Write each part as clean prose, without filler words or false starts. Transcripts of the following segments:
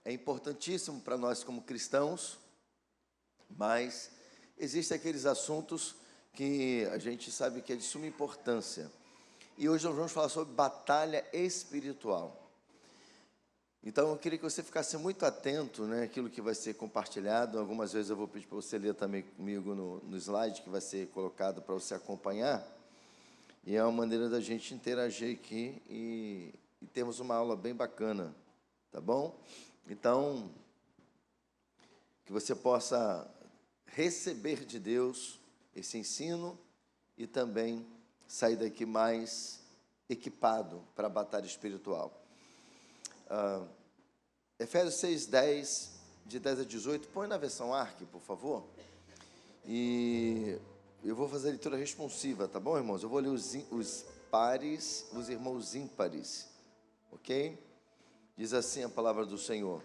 é importantíssimo para nós como cristãos, mas existem aqueles assuntos que a gente sabe que é de suma importância. E hoje nós vamos falar sobre batalha espiritual. Então, eu queria que você ficasse muito atento, né, àquilo que vai ser compartilhado. Algumas vezes eu vou pedir para você ler também comigo no slide que vai ser colocado para você acompanhar. E é uma maneira da gente interagir aqui e termos uma aula bem bacana, tá bom? Então, que você possa receber de Deus esse ensino e também sair daqui mais equipado para a batalha espiritual. Efésios 6:10, de 10 a 18, põe na versão ARC, por favor. E eu vou fazer a leitura responsiva, tá bom, irmãos? Eu vou ler os pares, os irmãos ímpares, ok? Diz assim a palavra do Senhor: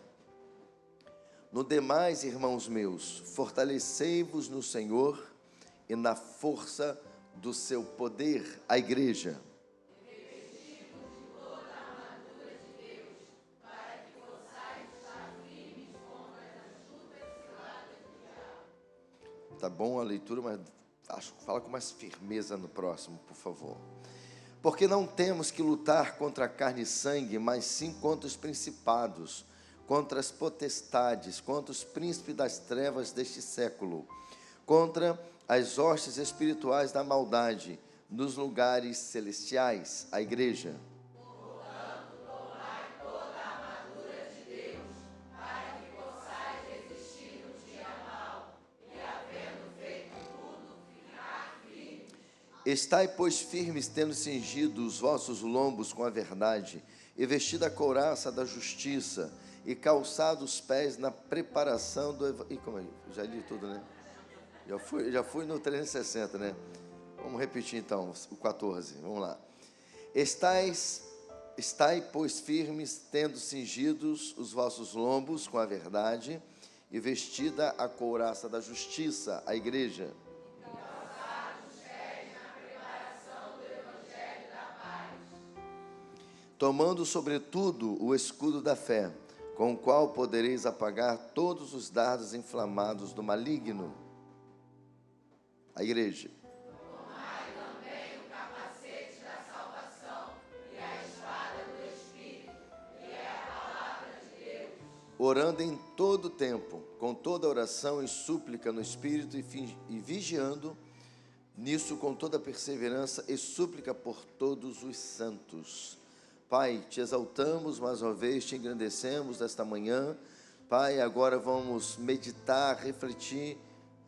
no demais, irmãos meus, fortalecei-vos no Senhor e na força do seu poder, a igreja. Tá bom a leitura, mas fala com mais firmeza no próximo, por favor. Porque não temos que lutar contra carne e sangue, mas sim contra os principados, contra as potestades, contra os príncipes das trevas deste século, contra as hostes espirituais da maldade nos lugares celestiais, a igreja. Estai, pois, firmes, tendo cingido os vossos lombos com a verdade, e vestida a couraça da justiça, e calçado os pés na preparação do evangelho. Como é? Já li tudo, né? Já fui no 360, né? Vamos repetir então, o 14, vamos lá. Estai, pois, firmes, tendo cingidos os vossos lombos com a verdade, e vestida a couraça da justiça, a igreja. Tomando, sobretudo, o escudo da fé, com o qual podereis apagar todos os dardos inflamados do maligno. A igreja. Tomai também o capacete da salvação e a espada do Espírito, que é a palavra de Deus. Orando em todo tempo, com toda oração e súplica no Espírito, e vigiando nisso com toda perseverança e súplica por todos os santos. Pai, te exaltamos mais uma vez, te engrandecemos nesta manhã. Pai, agora vamos meditar, refletir,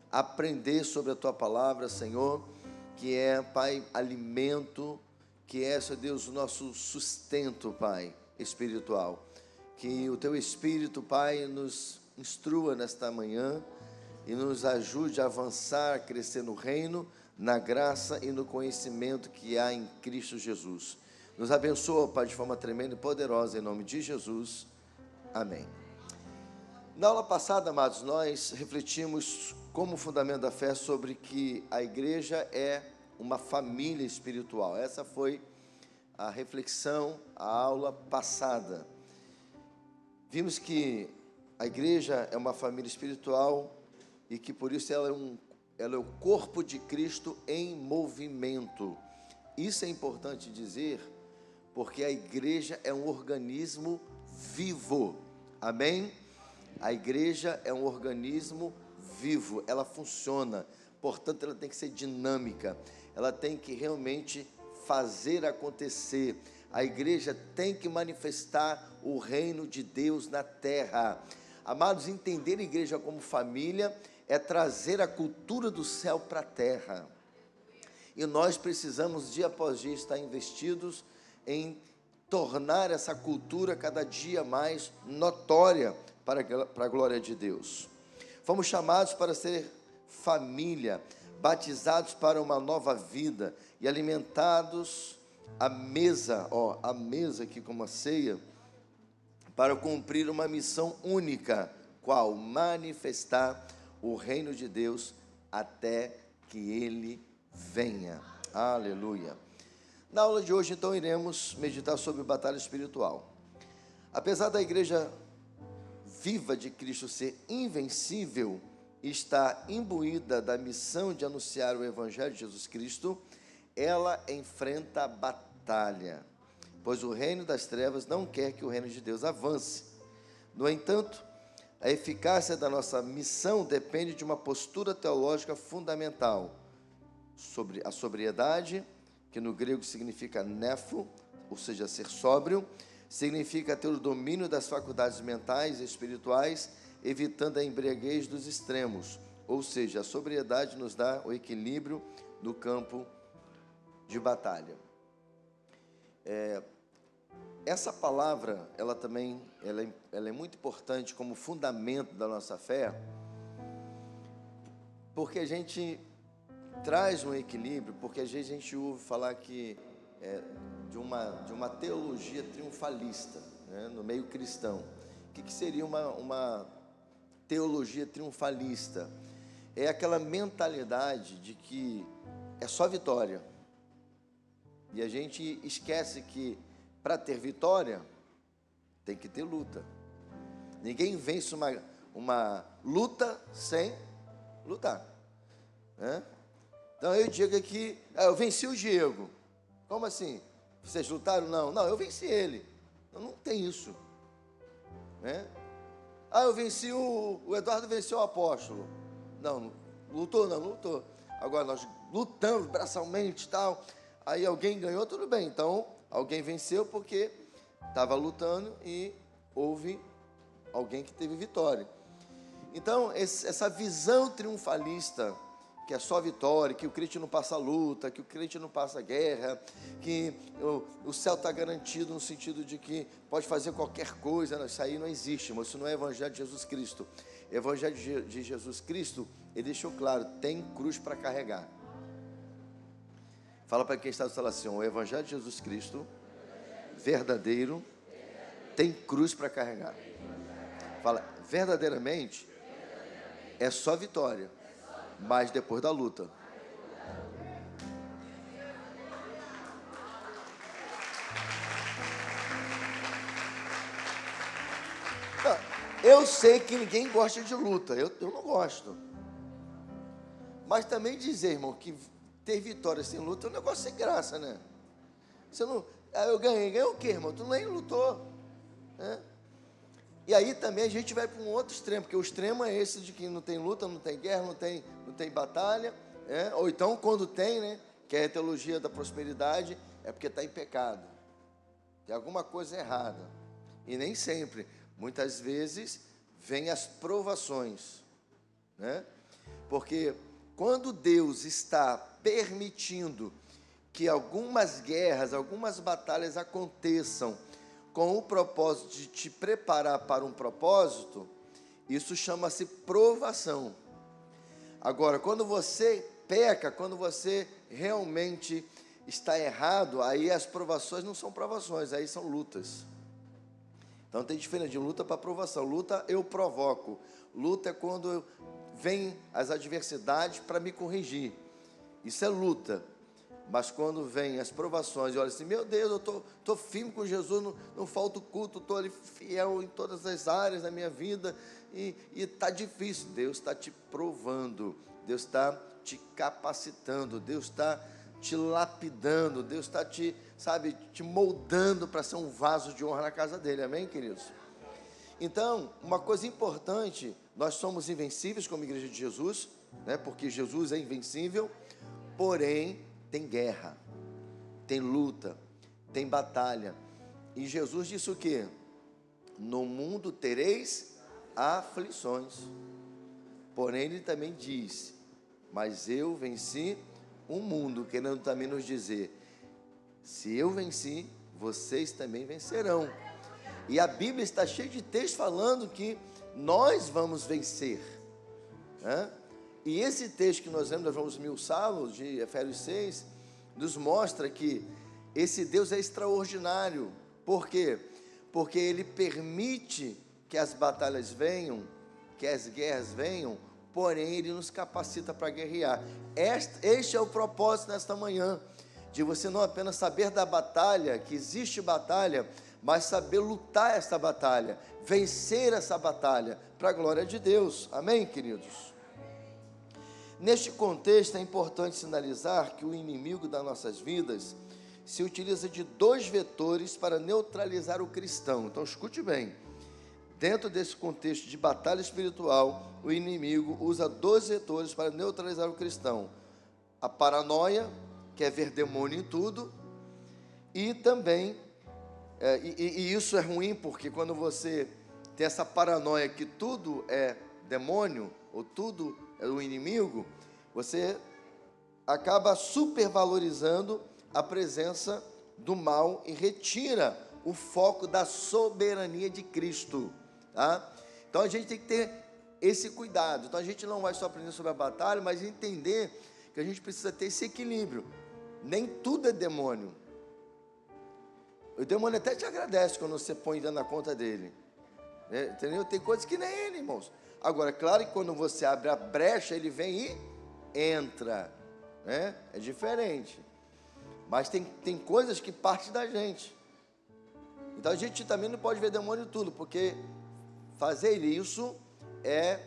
aprender sobre a Tua palavra, Senhor, que é, Pai, alimento, que é, Senhor Deus, o nosso sustento, Pai, espiritual. Que o Teu Espírito, Pai, nos instrua nesta manhã e nos ajude a avançar, a crescer no reino, na graça e no conhecimento que há em Cristo Jesus. Nos abençoa, Pai, de forma tremenda e poderosa, em nome de Jesus. Amém. Na aula passada, amados, nós refletimos como fundamento da fé sobre que a igreja é uma família espiritual. Essa foi a reflexão, a aula passada. Vimos que a igreja é uma família espiritual e que por isso ela é o corpo de Cristo em movimento. Isso é importante dizer, porque a igreja é um organismo vivo, amém? A igreja é um organismo vivo, ela funciona, portanto ela tem que ser dinâmica, ela tem que realmente fazer acontecer. A igreja tem que manifestar o reino de Deus na terra. Amados, entender a igreja como família é trazer a cultura do céu para a terra. E nós precisamos, dia após dia, estar investidos em tornar essa cultura cada dia mais notória para a glória de Deus. Fomos chamados para ser família, batizados para uma nova vida e alimentados à mesa aqui como a ceia, para cumprir uma missão única, qual? Manifestar o reino de Deus até que Ele venha. Aleluia. Na aula de hoje, então, iremos meditar sobre batalha espiritual. Apesar da igreja viva de Cristo ser invencível, está imbuída da missão de anunciar o Evangelho de Jesus Cristo, ela enfrenta a batalha, pois o reino das trevas não quer que o reino de Deus avance. No entanto, a eficácia da nossa missão depende de uma postura teológica fundamental, sobre a sobriedade, que no grego significa nefo, ou seja, ser sóbrio, significa ter o domínio das faculdades mentais e espirituais, evitando a embriaguez dos extremos, ou seja, a sobriedade nos dá o equilíbrio no campo de batalha. Essa palavra, ela é muito importante como fundamento da nossa fé, porque a gente traz um equilíbrio, porque às vezes a gente ouve falar que de uma teologia triunfalista, né, no meio cristão. O que seria uma teologia triunfalista? É aquela mentalidade de que é só vitória. E a gente esquece que para ter vitória tem que ter luta. Ninguém vence uma luta sem lutar, né? Então eu digo aqui, eu venci o Diego. Como assim? Vocês lutaram? Não, eu venci ele. Não tem isso, né? Eu venci o Eduardo venceu o apóstolo. Não lutou. Agora nós lutamos braçalmente e tal. Aí alguém ganhou, tudo bem. Então alguém venceu porque estava lutando e houve alguém que teve vitória. Então essa visão triunfalista, que é só vitória, que o crente não passa luta, que o crente não passa guerra, que o céu está garantido no sentido de que pode fazer qualquer coisa, isso aí não existe, mas isso não é o Evangelho de Jesus Cristo. O Evangelho de Jesus Cristo, ele deixou claro, tem cruz para carregar. Fala para quem está do salão assim, o Evangelho de Jesus Cristo, verdadeiro, tem cruz para carregar. Fala, verdadeiramente, é só vitória. Mas depois da luta. Eu sei que ninguém gosta de luta, eu não gosto. Mas também dizer, irmão, que ter vitória sem luta é um negócio sem graça, né? Você não, eu ganhei o quê, irmão? Tu nem lutou, né? E aí também a gente vai para um outro extremo, porque o extremo é esse de que não tem luta, não tem guerra, não tem batalha, né? Ou então quando tem, né, que é a teologia da prosperidade, é porque está em pecado, tem alguma coisa errada. E nem sempre, muitas vezes, vem as provações, né? Porque quando Deus está permitindo que algumas guerras, algumas batalhas aconteçam, com o propósito de te preparar para um propósito, isso chama-se provação. Agora, quando você peca, quando você realmente está errado, aí as provações não são provações, aí são lutas. Então tem diferença de luta para provação. Luta eu provoco, luta é quando vem as adversidades para me corrigir, isso é luta. Mas quando vem as provações, e olha assim, meu Deus, eu estou firme com Jesus, não falta o culto, estou ali fiel em todas as áreas da minha vida, e está difícil. Deus está te provando, Deus está te capacitando, Deus está te lapidando, Deus está te moldando para ser um vaso de honra na casa dele, amém, queridos? Então, uma coisa importante, nós somos invencíveis como igreja de Jesus, né, porque Jesus é invencível, porém, tem guerra, tem luta, tem batalha. E Jesus disse o quê? No mundo tereis aflições. Porém, ele também diz, mas eu venci o mundo, querendo também nos dizer, se eu venci, vocês também vencerão. E a Bíblia está cheia de textos falando que nós vamos vencer, né? E esse texto que nós lemos, nós vamos esmiuçá-lo, de Efésios 6, nos mostra que esse Deus é extraordinário. Por quê? Porque Ele permite que as batalhas venham, que as guerras venham, porém Ele nos capacita para guerrear. Este é o propósito nesta manhã, de você não apenas saber da batalha, que existe batalha, mas saber lutar essa batalha, vencer essa batalha, para a glória de Deus. Amém, queridos? Neste contexto, é importante sinalizar que o inimigo das nossas vidas se utiliza de 2 vetores para neutralizar o cristão. Então, escute bem. Dentro desse contexto de batalha espiritual, o inimigo usa 2 vetores para neutralizar o cristão. A paranoia, que é ver demônio em tudo, e também, e isso é ruim, porque quando você tem essa paranoia que tudo é demônio, ou tudo é o inimigo, você acaba supervalorizando a presença do mal e retira o foco da soberania de Cristo, tá? Então a gente tem que ter esse cuidado. Então a gente não vai só aprender sobre a batalha, mas entender que a gente precisa ter esse equilíbrio. Nem tudo é demônio. O demônio até te agradece quando você põe dentro da conta dele, né? Entendeu? Tem coisas que nem ele, irmãos. Agora, claro que quando você abre a brecha, ele vem e entra, né? É diferente. Mas tem coisas que partem da gente. Então a gente também não pode ver demônio em tudo, porque fazer isso é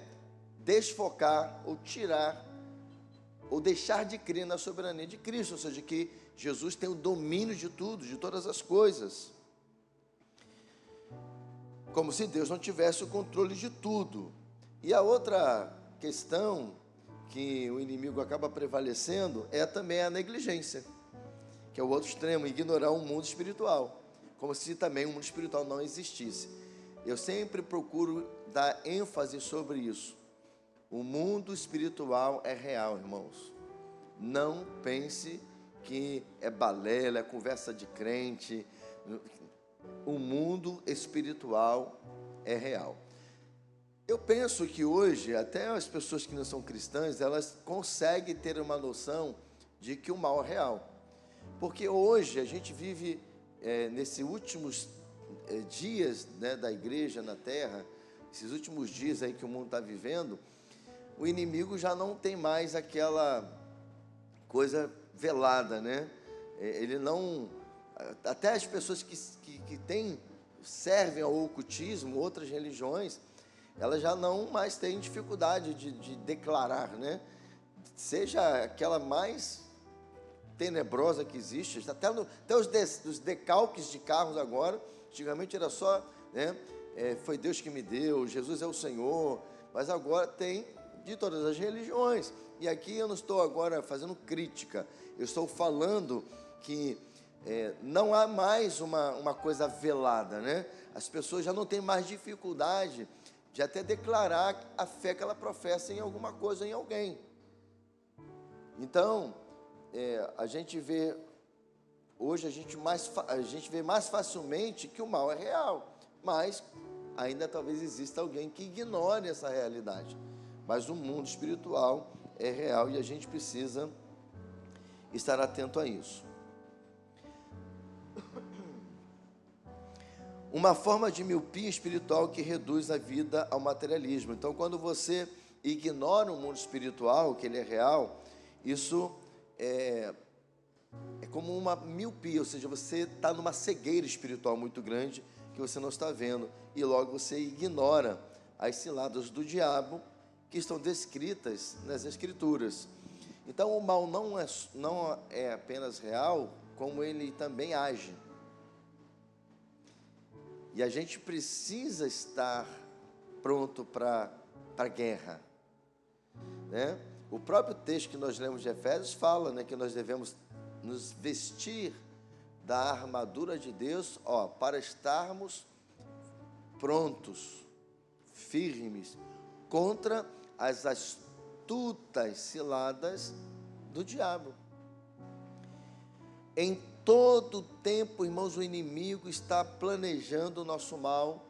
desfocar ou tirar ou deixar de crer na soberania de Cristo, ou seja, que Jesus tem o domínio de tudo, de todas as coisas. Como se Deus não tivesse o controle de tudo. E a outra questão que o inimigo acaba prevalecendo é também a negligência, que é o outro extremo, ignorar o mundo espiritual, como se também o mundo espiritual não existisse. Eu sempre procuro dar ênfase sobre isso. O mundo espiritual é real, irmãos. Não pense que é balela, é conversa de crente. O mundo espiritual é real. Eu penso que hoje, até as pessoas que não são cristãs, elas conseguem ter uma noção de que o mal é real. Porque hoje a gente vive, nesses últimos dias, né, da igreja na terra, esses últimos dias aí que o mundo está vivendo, o inimigo já não tem mais aquela coisa velada, né? Ele não... Até as pessoas que servem ao ocultismo, outras religiões, elas já não mais têm dificuldade de declarar, né? Seja aquela mais tenebrosa que existe, até os decalques de carros agora, antigamente era só, né? Foi Deus que me deu, Jesus é o Senhor, mas agora tem de todas as religiões. E aqui eu não estou agora fazendo crítica, eu estou falando que não há mais uma coisa velada, né? As pessoas já não têm mais dificuldade de até declarar a fé que ela professa em alguma coisa, em alguém. Então, a gente vê, hoje a gente vê mais facilmente que o mal é real, mas ainda talvez exista alguém que ignore essa realidade. Mas o mundo espiritual é real e a gente precisa estar atento a isso. Uma forma de miopia espiritual que reduz a vida ao materialismo. Então, quando você ignora o mundo espiritual, que ele é real, isso é como uma miopia, ou seja, você está numa cegueira espiritual muito grande que você não está vendo, e logo você ignora as ciladas do diabo que estão descritas nas Escrituras. Então, o mal não é apenas real, como ele também age. E a gente precisa estar pronto para a guerra, né? O próprio texto que nós lemos de Efésios fala, né, que nós devemos nos vestir da armadura de Deus, para estarmos prontos, firmes, contra as astutas ciladas do diabo. Em todo tempo, irmãos, o inimigo está planejando o nosso mal.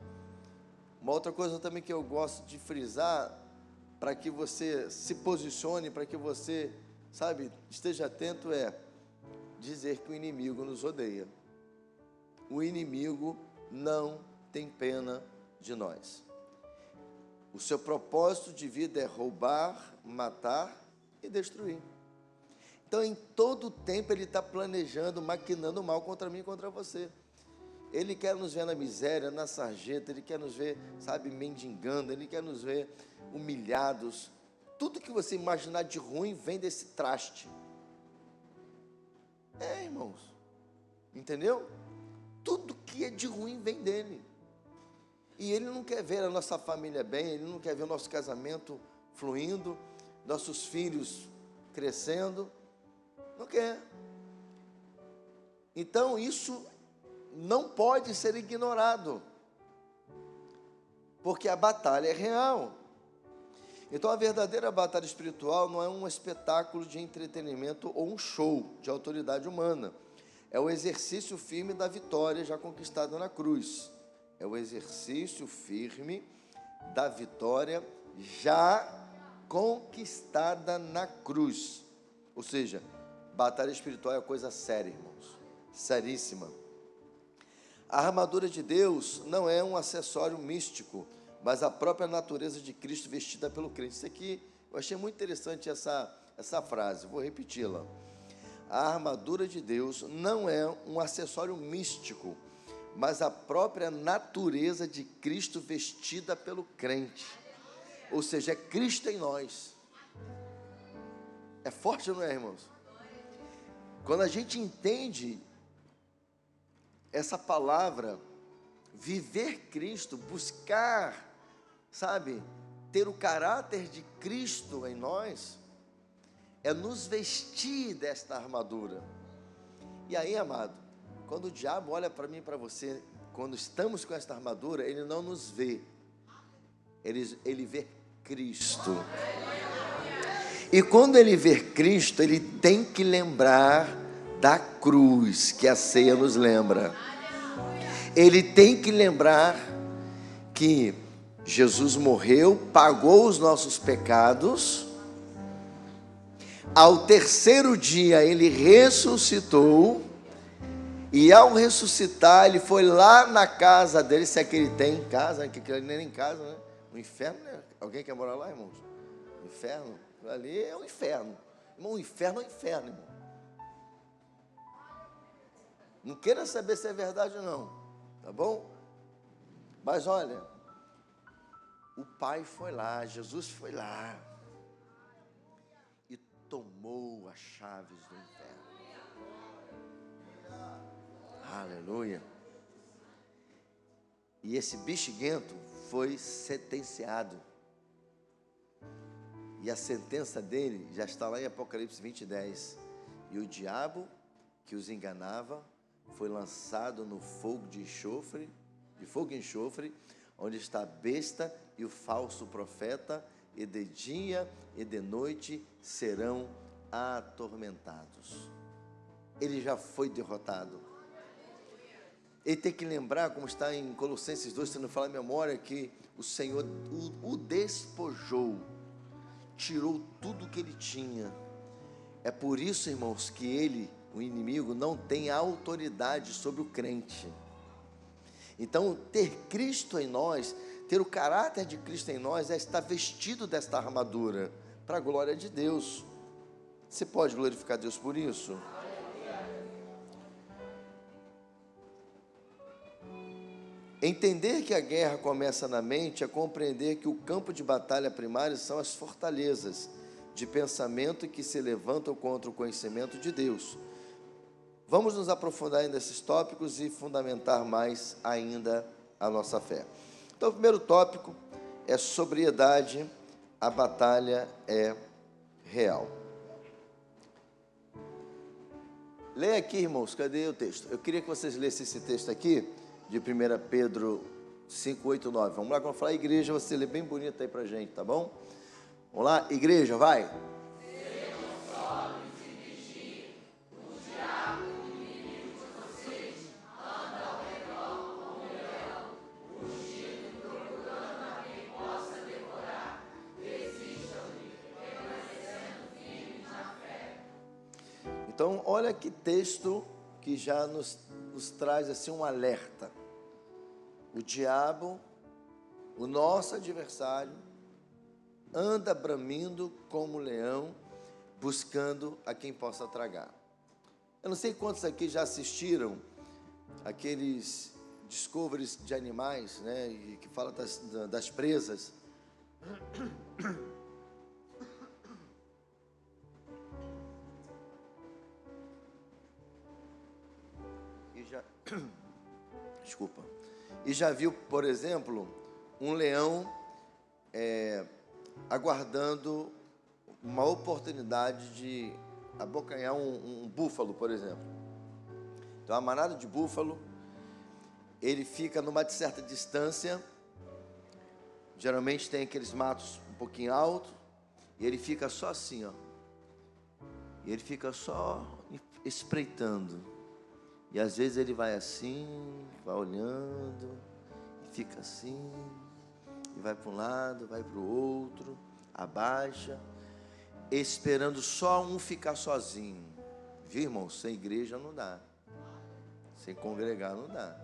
Uma outra coisa também que eu gosto de frisar, para que você se posicione, para que você, esteja atento, é dizer que o inimigo nos odeia. O inimigo não tem pena de nós. O seu propósito de vida é roubar, matar e destruir. Então, em todo tempo, ele está planejando, maquinando mal contra mim e contra você. Ele quer nos ver na miséria, na sarjeta, Ele quer nos ver, sabe, mendigando, Ele quer nos ver humilhados. Tudo que você imaginar de ruim vem desse traste. Irmãos, entendeu? Tudo que é de ruim vem dele. E Ele não quer ver a nossa família bem, Ele não quer ver o nosso casamento fluindo, nossos filhos crescendo, não quer. Então isso não pode ser ignorado, porque a batalha é real. Então a verdadeira batalha espiritual não é um espetáculo de entretenimento ou um show de autoridade humana. É o exercício firme da vitória já conquistada na cruz. É o exercício firme da vitória já conquistada na cruz. Ou seja, batalha espiritual é coisa séria, irmãos. Seríssima. A armadura de Deus não é um acessório místico, mas a própria natureza de Cristo vestida pelo crente. Isso aqui, eu achei muito interessante essa frase, vou repeti-la. A armadura de Deus não é um acessório místico, mas a própria natureza de Cristo vestida pelo crente. Ou seja, é Cristo em nós. É forte, não é, irmãos? Quando a gente entende essa palavra, viver Cristo, buscar, sabe, ter o caráter de Cristo em nós, é nos vestir desta armadura. E aí, amado, quando o diabo olha para mim e para você, quando estamos com esta armadura, ele não nos vê, ele vê Cristo. E quando ele vê Cristo, ele tem que lembrar da cruz, que a ceia nos lembra. Ele tem que lembrar que Jesus morreu, pagou os nossos pecados. Ao terceiro dia ele ressuscitou. E ao ressuscitar, ele foi lá na casa dele, se é que ele tem em casa, que ele nem em casa, né? No inferno, né? Alguém quer morar lá, irmãos? O inferno, ali é o inferno. Irmão, o inferno é o inferno, irmão. Não queira saber se é verdade ou não, tá bom? Mas olha, o Pai foi lá, Jesus foi lá e tomou as chaves do inferno. Aleluia. E esse bexiguento foi sentenciado. E a sentença dele já está lá em Apocalipse 20:10. E o diabo que os enganava foi lançado no fogo de enxofre, onde está a besta e o falso profeta, e de dia e de noite serão atormentados. Ele já foi derrotado. Ele tem que lembrar, como está em Colossenses 2, se não falar a memória, que o Senhor o despojou, tirou tudo que ele tinha. É por isso, irmãos, que ele, o inimigo, não tem autoridade sobre o crente. Então, ter Cristo em nós, ter o caráter de Cristo em nós, é estar vestido desta armadura, para a glória de Deus. Você pode glorificar Deus por isso? Entender que a guerra começa na mente é compreender que o campo de batalha primário são as fortalezas de pensamento que se levantam contra o conhecimento de Deus. Vamos nos aprofundar nesses tópicos e fundamentar mais ainda a nossa fé. Então, o primeiro tópico é sobriedade, a batalha é real. Leia aqui, irmãos, cadê o texto? Eu queria que vocês lessem esse texto aqui, de 1 Pedro 5, 8, 9. Vamos lá, quando eu falar igreja, você lê bem bonito aí pra gente, tá bom? Vamos lá, igreja, vai! Então, olha que texto que já nos traz assim um alerta. O diabo, o nosso adversário, anda bramindo como leão, buscando a quem possa tragar. Eu não sei quantos aqui já assistiram aqueles discoveries de animais, né, e que fala das presas. Desculpa. E já viu, por exemplo, um leão aguardando uma oportunidade de abocanhar um búfalo, por exemplo. Então, a manada de búfalo, ele fica numa certa distância, geralmente tem aqueles matos um pouquinho altos, e ele fica só assim, ó. E ele fica só espreitando. E às vezes ele vai assim, vai olhando, e fica assim, e vai para um lado, vai para o outro, abaixa, esperando só um ficar sozinho. Viu, irmão? Sem igreja não dá. Sem congregar não dá.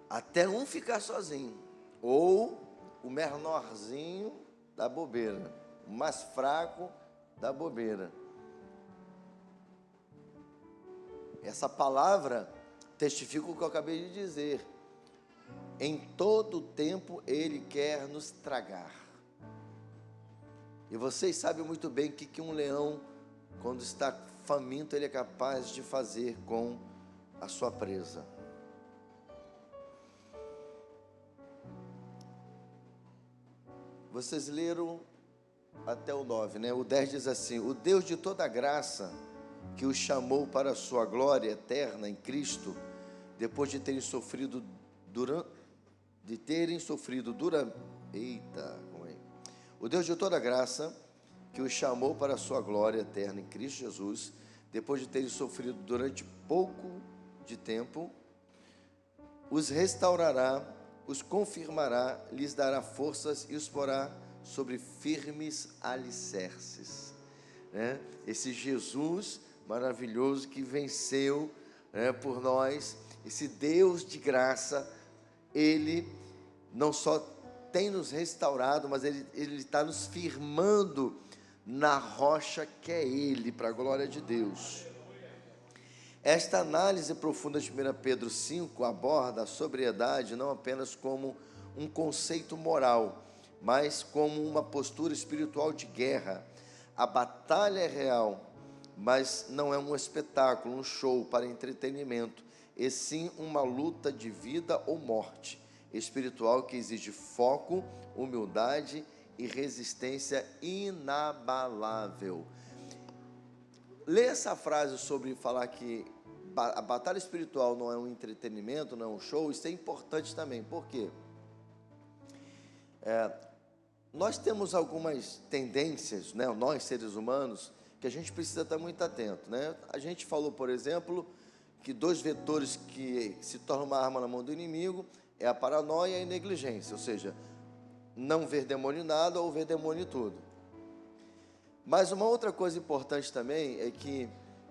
Até um ficar sozinho. Ou o menorzinho da bobeira. O mais fraco da bobeira. Essa palavra testifica o que eu acabei de dizer. Em todo tempo Ele quer nos tragar. E vocês sabem muito bem o que um leão, quando está faminto, ele é capaz de fazer com a sua presa. Vocês leram até o 9, né? O 10 diz assim: o Deus de toda graça, que os chamou para a sua glória eterna em Cristo, depois de terem sofrido O Deus de toda graça, que os chamou para a sua glória eterna em Cristo Jesus, depois de terem sofrido durante pouco de tempo, os restaurará, os confirmará, lhes dará forças e os porá sobre firmes alicerces. Né? Esse Jesus maravilhoso que venceu, né, por nós, esse Deus de graça, Ele não só tem nos restaurado, mas Ele está nos firmando na rocha que é Ele, para a glória de Deus. Esta análise profunda de 1 Pedro 5 aborda a sobriedade não apenas como um conceito moral, mas como uma postura espiritual de guerra. A batalha é real, mas não é um espetáculo, um show para entretenimento, e sim uma luta de vida ou morte espiritual que exige foco, humildade e resistência inabalável. Ler essa frase sobre falar que a batalha espiritual não é um entretenimento, não é um show, isso é importante também. Por quê? Nós temos algumas tendências, né, nós seres humanos, que a gente precisa estar muito atento, né? A gente falou, por exemplo, que 2 vetores que se tornam uma arma na mão do inimigo é a paranoia e a negligência, ou seja, não ver demônio em nada ou ver demônio em tudo. Mas uma outra coisa importante também é que,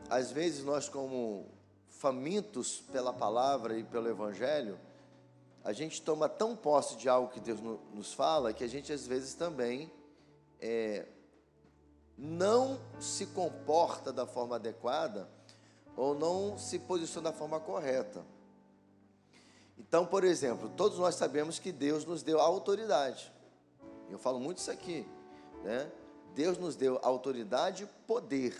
às vezes, nós, como famintos pela palavra e pelo evangelho, a gente toma tão posse de algo que Deus nos fala, que a gente, às vezes, também não se comporta da forma adequada ou não se posiciona da forma correta. Então, por exemplo, todos nós sabemos que Deus nos deu autoridade. Eu falo muito isso aqui, né? Deus nos deu autoridade e poder.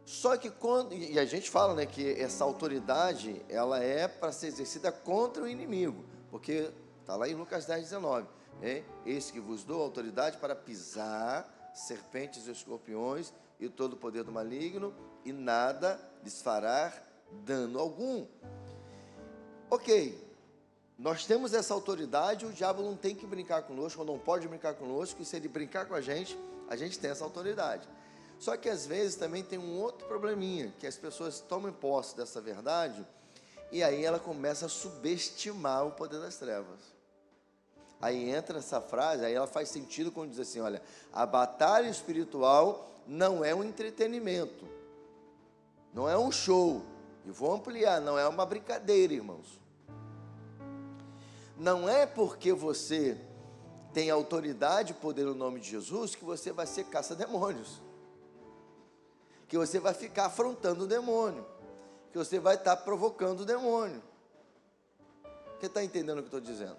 Só que e a gente fala, né, que essa autoridade, ela é para ser exercida contra o inimigo, porque está lá em Lucas 10:19, né? Eis que vos dou autoridade para pisar serpentes e escorpiões e todo o poder do maligno, e nada lhes fará dano algum. Ok, nós temos essa autoridade, o diabo não tem que brincar conosco, ou não pode brincar conosco, e se ele brincar com a gente tem essa autoridade. Só que às vezes também tem um outro probleminha, que as pessoas tomam posse dessa verdade, e aí ela começa a subestimar o poder das trevas. Aí entra essa frase, aí ela faz sentido quando diz assim, olha, a batalha espiritual não é um entretenimento, não é um show, e vou ampliar, não é uma brincadeira, irmãos. Não é porque você tem autoridade e poder no nome de Jesus que você vai ser caça-demônios, que você vai ficar afrontando o demônio. que você vai estar provocando o demônio. Você está entendendo o que eu estou dizendo?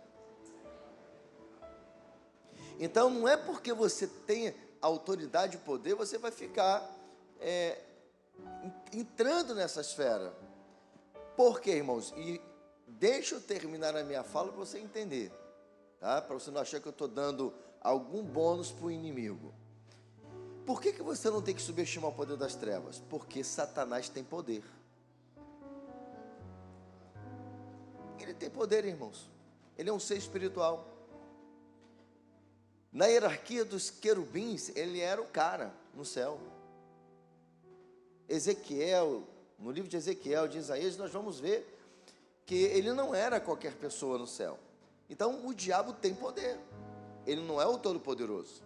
Então, não é porque você tem autoridade e poder, você vai ficar entrando nessa esfera. Por quê, irmãos? E deixa eu terminar a minha fala para você entender, tá? Para você não achar que eu estou dando algum bônus para o inimigo. Por que você não tem que subestimar o poder das trevas? Porque Satanás tem poder. Ele tem poder, irmãos. Ele é um ser espiritual. Na hierarquia dos querubins, ele era o cara no céu. Ezequiel, no livro de Ezequiel, de Isaías, nós vamos ver que ele não era qualquer pessoa no céu. Então, o diabo tem poder. Ele não é o Todo-Poderoso.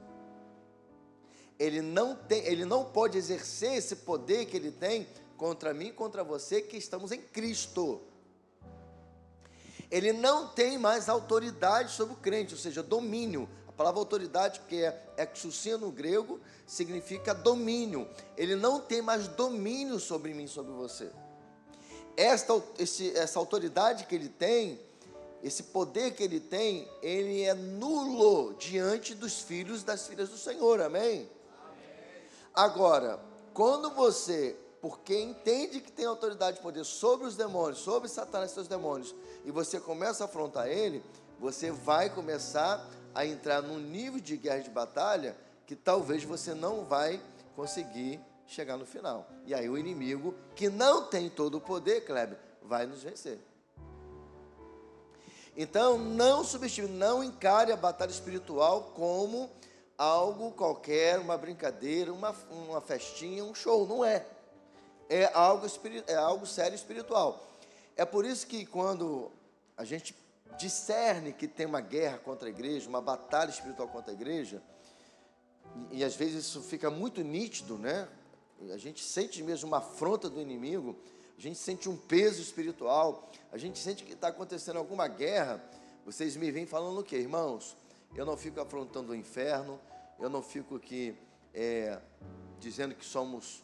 Ele não pode exercer esse poder que ele tem contra mim e contra você, que estamos em Cristo. Ele não tem mais autoridade sobre o crente, ou seja, domínio. A palavra autoridade, que é exousia no grego, significa domínio. Ele não tem mais domínio sobre mim, sobre você. Essa autoridade que ele tem, esse poder que ele tem, ele é nulo diante dos filhos e das filhas do Senhor, amém? Agora, quando você, porque entende que tem autoridade e poder sobre os demônios, sobre Satanás e seus demônios, e você começa a afrontar ele, você vai começar a entrar num nível de guerra, de batalha, que talvez você não vai conseguir chegar no final. E aí o inimigo, que não tem todo o poder, Kleber, vai nos vencer. Então, não subestime, não encare a batalha espiritual como algo qualquer, uma brincadeira, uma festinha, um show. Não é. É algo sério espiritual. É por isso que quando a gente discerne que tem uma guerra contra a igreja, uma batalha espiritual contra a igreja, e às vezes isso fica muito nítido, né? A gente sente mesmo uma afronta do inimigo, a gente sente um peso espiritual, a gente sente que está acontecendo alguma guerra. Vocês me vêm falando o quê, irmãos? Eu não fico afrontando o inferno, eu não fico aqui dizendo que somos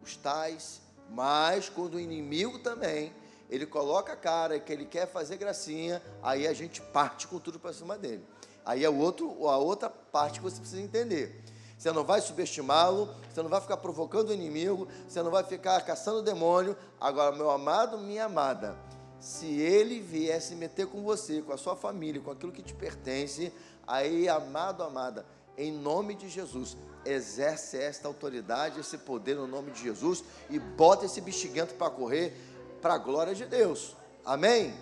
os tais, mas quando o inimigo também, ele coloca a cara, que ele quer fazer gracinha, aí a gente parte com tudo para cima dele. Aí é a outra parte que você precisa entender. Você não vai subestimá-lo, você não vai ficar provocando o inimigo, você não vai ficar caçando o demônio. Agora, meu amado, minha amada, se ele vier se meter com você, com a sua família, com aquilo que te pertence, aí, amado, amada, em nome de Jesus, exerce esta autoridade, esse poder no nome de Jesus e bota esse bexiguento para correr para a glória de Deus. Amém?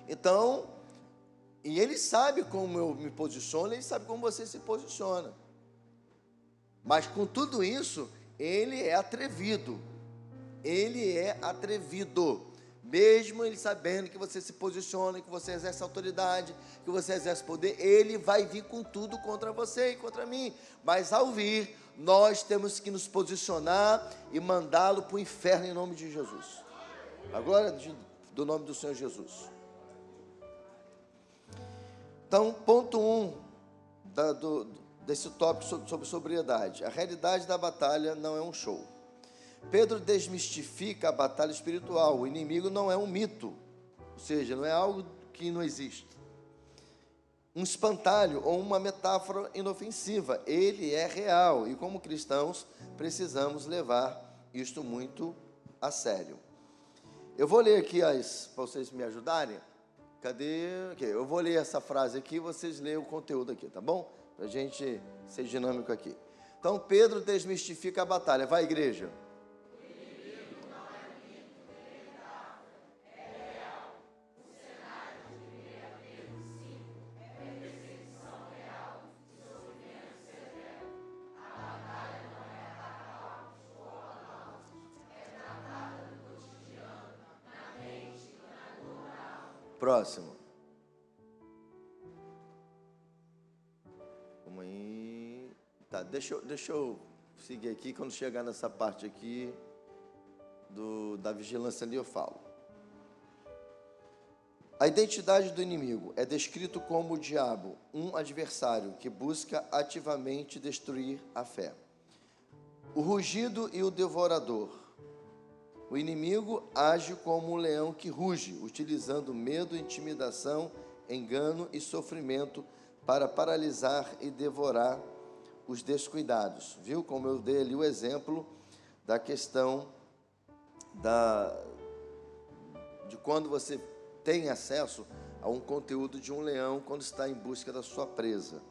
Então, e ele sabe como eu me posiciono, ele sabe como você se posiciona. Mas com tudo isso, ele é atrevido. Ele é atrevido. Mesmo ele sabendo que você se posiciona, que você exerce autoridade, que você exerce poder, ele vai vir com tudo contra você e contra mim. Mas ao vir, nós temos que nos posicionar e mandá-lo para o inferno em nome de Jesus. A glória do nome do Senhor Jesus. Então, ponto 1 desse tópico sobre sobriedade. A realidade da batalha não é um show. Pedro desmistifica a batalha espiritual. O inimigo não é um mito, ou seja, não é algo que não existe. Um espantalho ou uma metáfora inofensiva. Ele é real e, como cristãos, precisamos levar isto muito a sério. Eu vou ler aqui para vocês me ajudarem. Cadê? Okay. Eu vou ler essa frase aqui, vocês leem o conteúdo aqui, tá bom? Para a gente ser dinâmico aqui. Então, Pedro desmistifica a batalha. Vai, igreja. O inimigo não é mito, nem metáfora. É real. O cenário de 1 Pedro 5 é perseguição real e sofrimento severo. A batalha não é atacar ou não. É travada no cotidiano, na mente e na moral. Próximo. Vamos aí. Tá, deixa eu seguir aqui. Quando chegar nessa parte aqui da vigilância ali, eu falo. A identidade do inimigo é descrito como o diabo, um adversário que busca ativamente destruir a fé. O rugido e o devorador. O inimigo age como um leão que ruge, utilizando medo, intimidação, engano e sofrimento para paralisar e devorar os descuidados. Viu como eu dei ali o exemplo da questão de quando você tem acesso a um conteúdo de um leão quando está em busca da sua presa.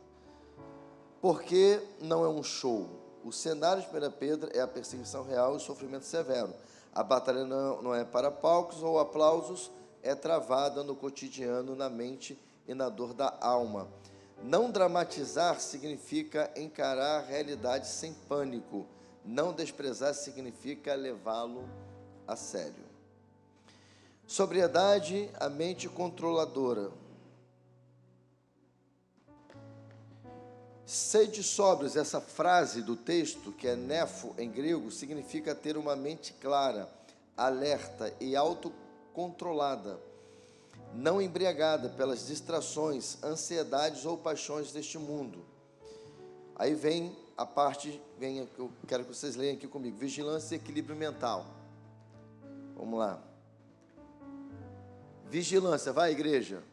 Porque não é um show. O cenário de 1 Pedro é a perseguição real e o sofrimento severo. A batalha não é para palcos ou aplausos, é travada no cotidiano, na mente e na dor da alma. Não dramatizar significa encarar a realidade sem pânico. Não desprezar significa levá-lo a sério. Sobriedade, a mente controladora. Sede sóbrios, essa frase do texto, que é nefo em grego, significa ter uma mente clara, alerta e autocontrolada, não embriagada pelas distrações, ansiedades ou paixões deste mundo. Aí vem a parte, que eu quero que vocês leiam aqui comigo, vigilância e equilíbrio mental. Vamos lá. Vigilância, vai, igreja.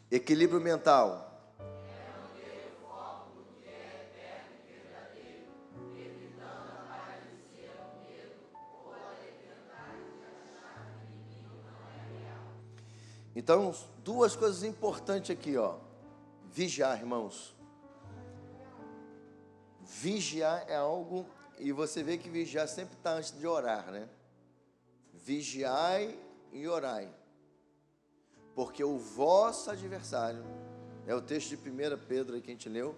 Equilíbrio mental. Então, duas coisas importantes aqui, ó. Vigiar, irmãos. Vigiar é algo, e você vê que vigiar sempre está antes de orar, né? Vigiai e orai. Porque o vosso adversário, é o texto de 1 Pedro que a gente leu,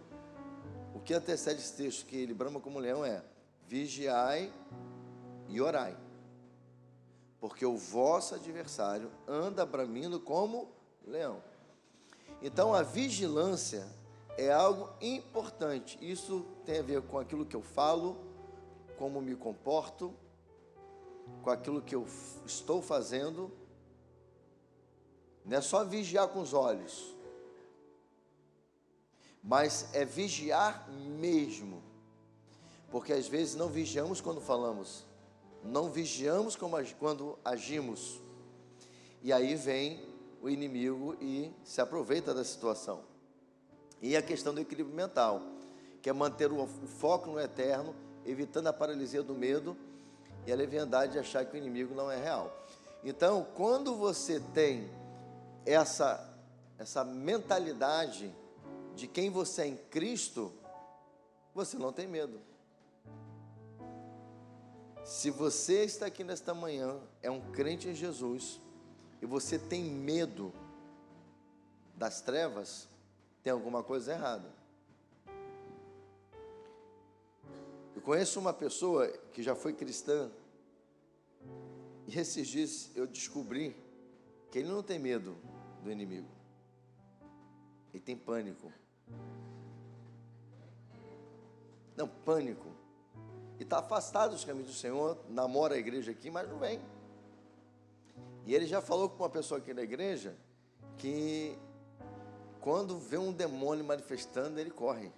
o que antecede esse texto, que ele brama como leão, é vigiai e orai. Porque o vosso adversário anda bramindo como leão. Então a vigilância é algo importante. Isso tem a ver com aquilo que eu falo, como me comporto, com aquilo que eu estou fazendo. Não é só vigiar com os olhos, mas é vigiar mesmo. Porque às vezes não vigiamos quando falamos, não vigiamos quando agimos. E aí vem o inimigo e se aproveita da situação. E a questão do equilíbrio mental, que é manter o foco no eterno, evitando a paralisia do medo e a leviandade de achar que o inimigo não é real. Então, quando você tem essa mentalidade de quem você é em Cristo, você não tem medo. Se você está aqui nesta manhã, é um crente em Jesus, e você tem medo das trevas, tem alguma coisa errada. Eu conheço uma pessoa que já foi cristã, e esses dias eu descobri que ele não tem medo do inimigo, ele tem pânico. Não, pânico. E está afastado dos caminhos do Senhor, namora a igreja aqui, mas não vem. E ele já falou com uma pessoa aqui na igreja, que quando vê um demônio manifestando, ele corre.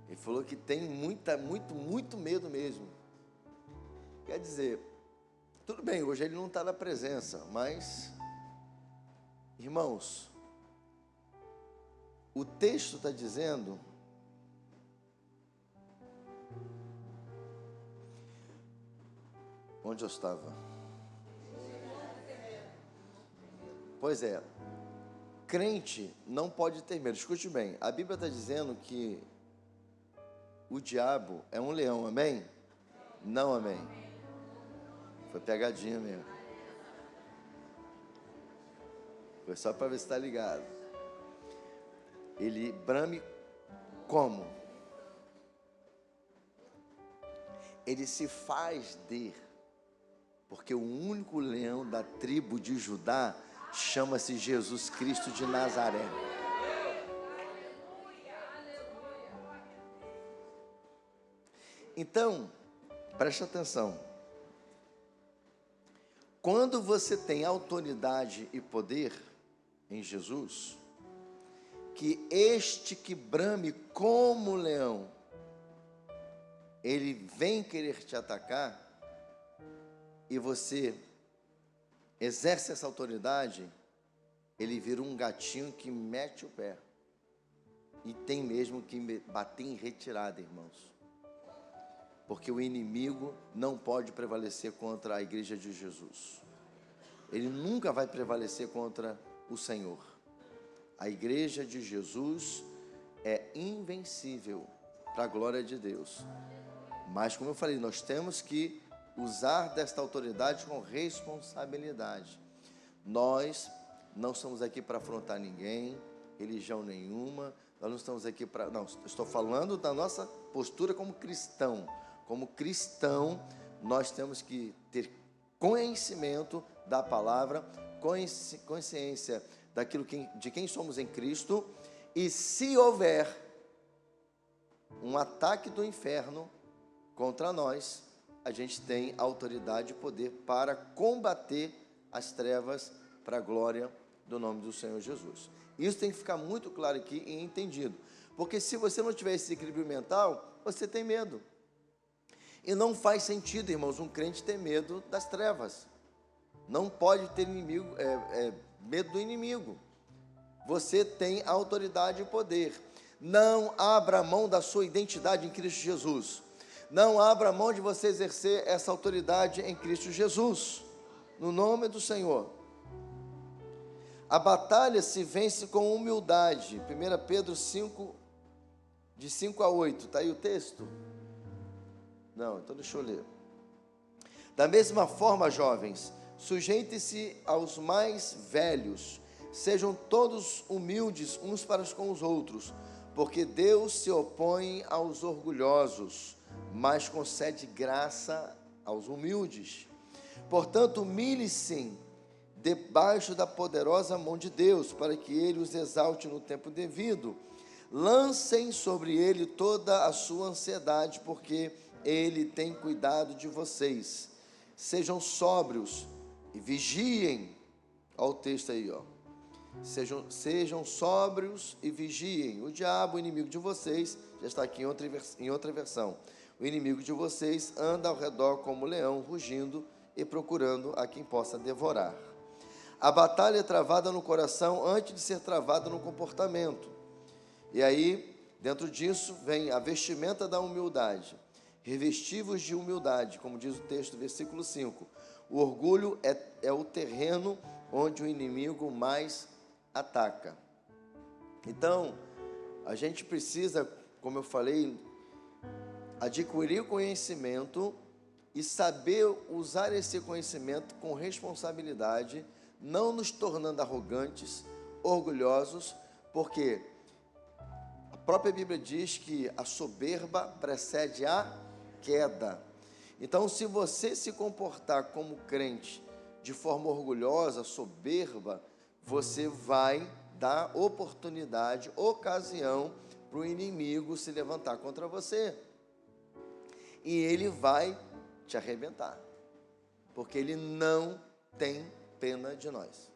Ele falou que tem muito medo mesmo. Quer dizer, tudo bem, hoje ele não está na presença, mas, irmãos, o texto está dizendo, onde eu estava? Pois é, crente não pode ter medo. Escute bem, a Bíblia está dizendo que o diabo é um leão, amém? Não, amém? Foi pegadinha mesmo. Foi só para ver se está ligado. Ele brame como? Ele se faz porque o único leão da tribo de Judá chama-se Jesus Cristo de Nazaré. Então, preste atenção. quando você tem autoridade e poder em Jesus, que este que brame como leão, ele vem querer te atacar, e você exerce essa autoridade, ele vira um gatinho que mete o pé. E tem mesmo que bater em retirada, irmãos. Porque o inimigo não pode prevalecer contra a igreja de Jesus. Ele nunca vai prevalecer contra o Senhor. A igreja de Jesus é invencível, para a glória de Deus. Mas, como eu falei, nós temos que usar desta autoridade com responsabilidade. Nós não estamos aqui para afrontar ninguém, religião nenhuma. Nós não estamos aqui para... Não, estou falando da nossa postura como cristão. Como cristão, nós temos que ter conhecimento da palavra, consciência daquilo de quem somos em Cristo, e se houver um ataque do inferno contra nós, a gente tem autoridade e poder para combater as trevas para a glória do nome do Senhor Jesus. Isso tem que ficar muito claro aqui e entendido, porque se você não tiver esse equilíbrio mental, você tem medo. E não faz sentido, irmãos, um crente ter medo das trevas. Não pode ter medo do inimigo. Você tem autoridade e poder. Não abra mão da sua identidade em Cristo Jesus. Não abra mão de você exercer essa autoridade em Cristo Jesus, no nome do Senhor. A batalha se vence com humildade. 1 Pedro 5, de 5 a 8. Está aí o texto? Não, então deixa eu ler. Da mesma forma, jovens, sujeitem-se aos mais velhos. Sejam todos humildes uns para com os outros, porque Deus se opõe aos orgulhosos, mas concede graça aos humildes. Portanto, humilhe-se debaixo da poderosa mão de Deus, para que Ele os exalte no tempo devido. Lancem sobre Ele toda a sua ansiedade, porque Ele tem cuidado de vocês. Sejam sóbrios e vigiem. Olha o texto aí, ó. Sejam sóbrios e vigiem. O diabo, o inimigo de vocês, já está aqui em outra versão. O inimigo de vocês anda ao redor como leão, rugindo e procurando a quem possa devorar. A batalha é travada no coração antes de ser travada no comportamento. E aí, dentro disso, vem a vestimenta da humildade. Revestivos de humildade, como diz o texto, versículo 5. O orgulho é o terreno onde o inimigo mais ataca. Então, a gente precisa, como eu falei, adquirir o conhecimento e saber usar esse conhecimento com responsabilidade, não nos tornando arrogantes, orgulhosos, porque a própria Bíblia diz que a soberba precede a queda. Então, se você se comportar como crente de forma orgulhosa, soberba, você vai dar oportunidade, ocasião para o inimigo se levantar contra você. E ele vai te arrebentar, porque ele não tem pena de nós.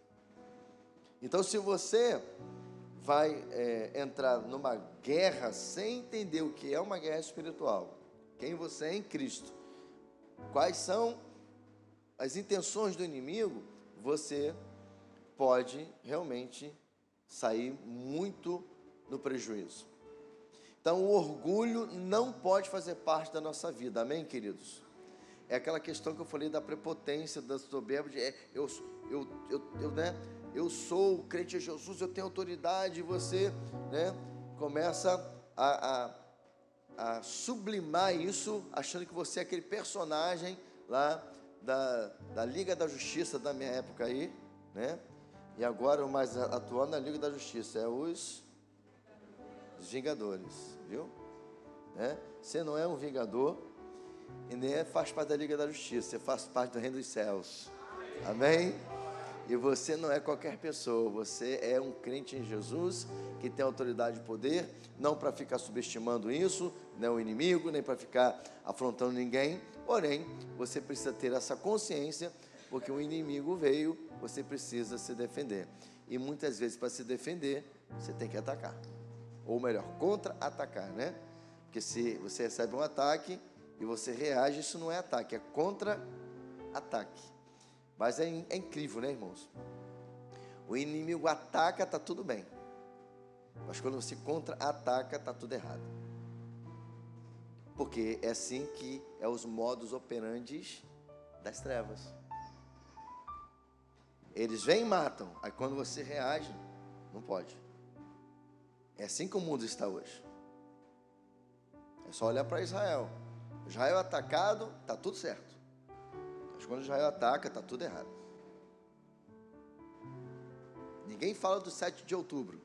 Então, se você vai entrar numa guerra sem entender o que é uma guerra espiritual, quem você é em Cristo, quais são as intenções do inimigo, você pode realmente sair muito no prejuízo. Então, o orgulho não pode fazer parte da nossa vida, amém, queridos? É aquela questão que eu falei da prepotência, da soberba, eu sou crente de Jesus, eu tenho autoridade, e você, começa a sublimar isso, achando que você é aquele personagem lá da Liga da Justiça da minha época aí, e agora o mais atual na Liga da Justiça é os Vingadores, viu? Você não é um vingador e nem faz parte da Liga da Justiça, você faz parte do Reino dos Céus, amém? E você não é qualquer pessoa, você é um crente em Jesus, que tem autoridade e poder, não para ficar subestimando isso, nem o inimigo, nem para ficar afrontando ninguém, porém, você precisa ter essa consciência, porque o inimigo veio, você precisa se defender. E muitas vezes, para se defender, você tem que atacar. Ou melhor, contra-atacar, né? Porque se você recebe um ataque e você reage, isso não é ataque, é contra-ataque. Mas é incrível, né, irmãos? O inimigo ataca, está tudo bem. Mas quando você contra-ataca, está tudo errado. Porque é assim que é os modus operandi das trevas. Eles vêm e matam. Aí quando você reage, não pode. É assim que o mundo está hoje. É só olhar para Israel. Israel atacado, está tudo certo. Mas quando Israel ataca, está tudo errado. Ninguém fala do 7 de outubro,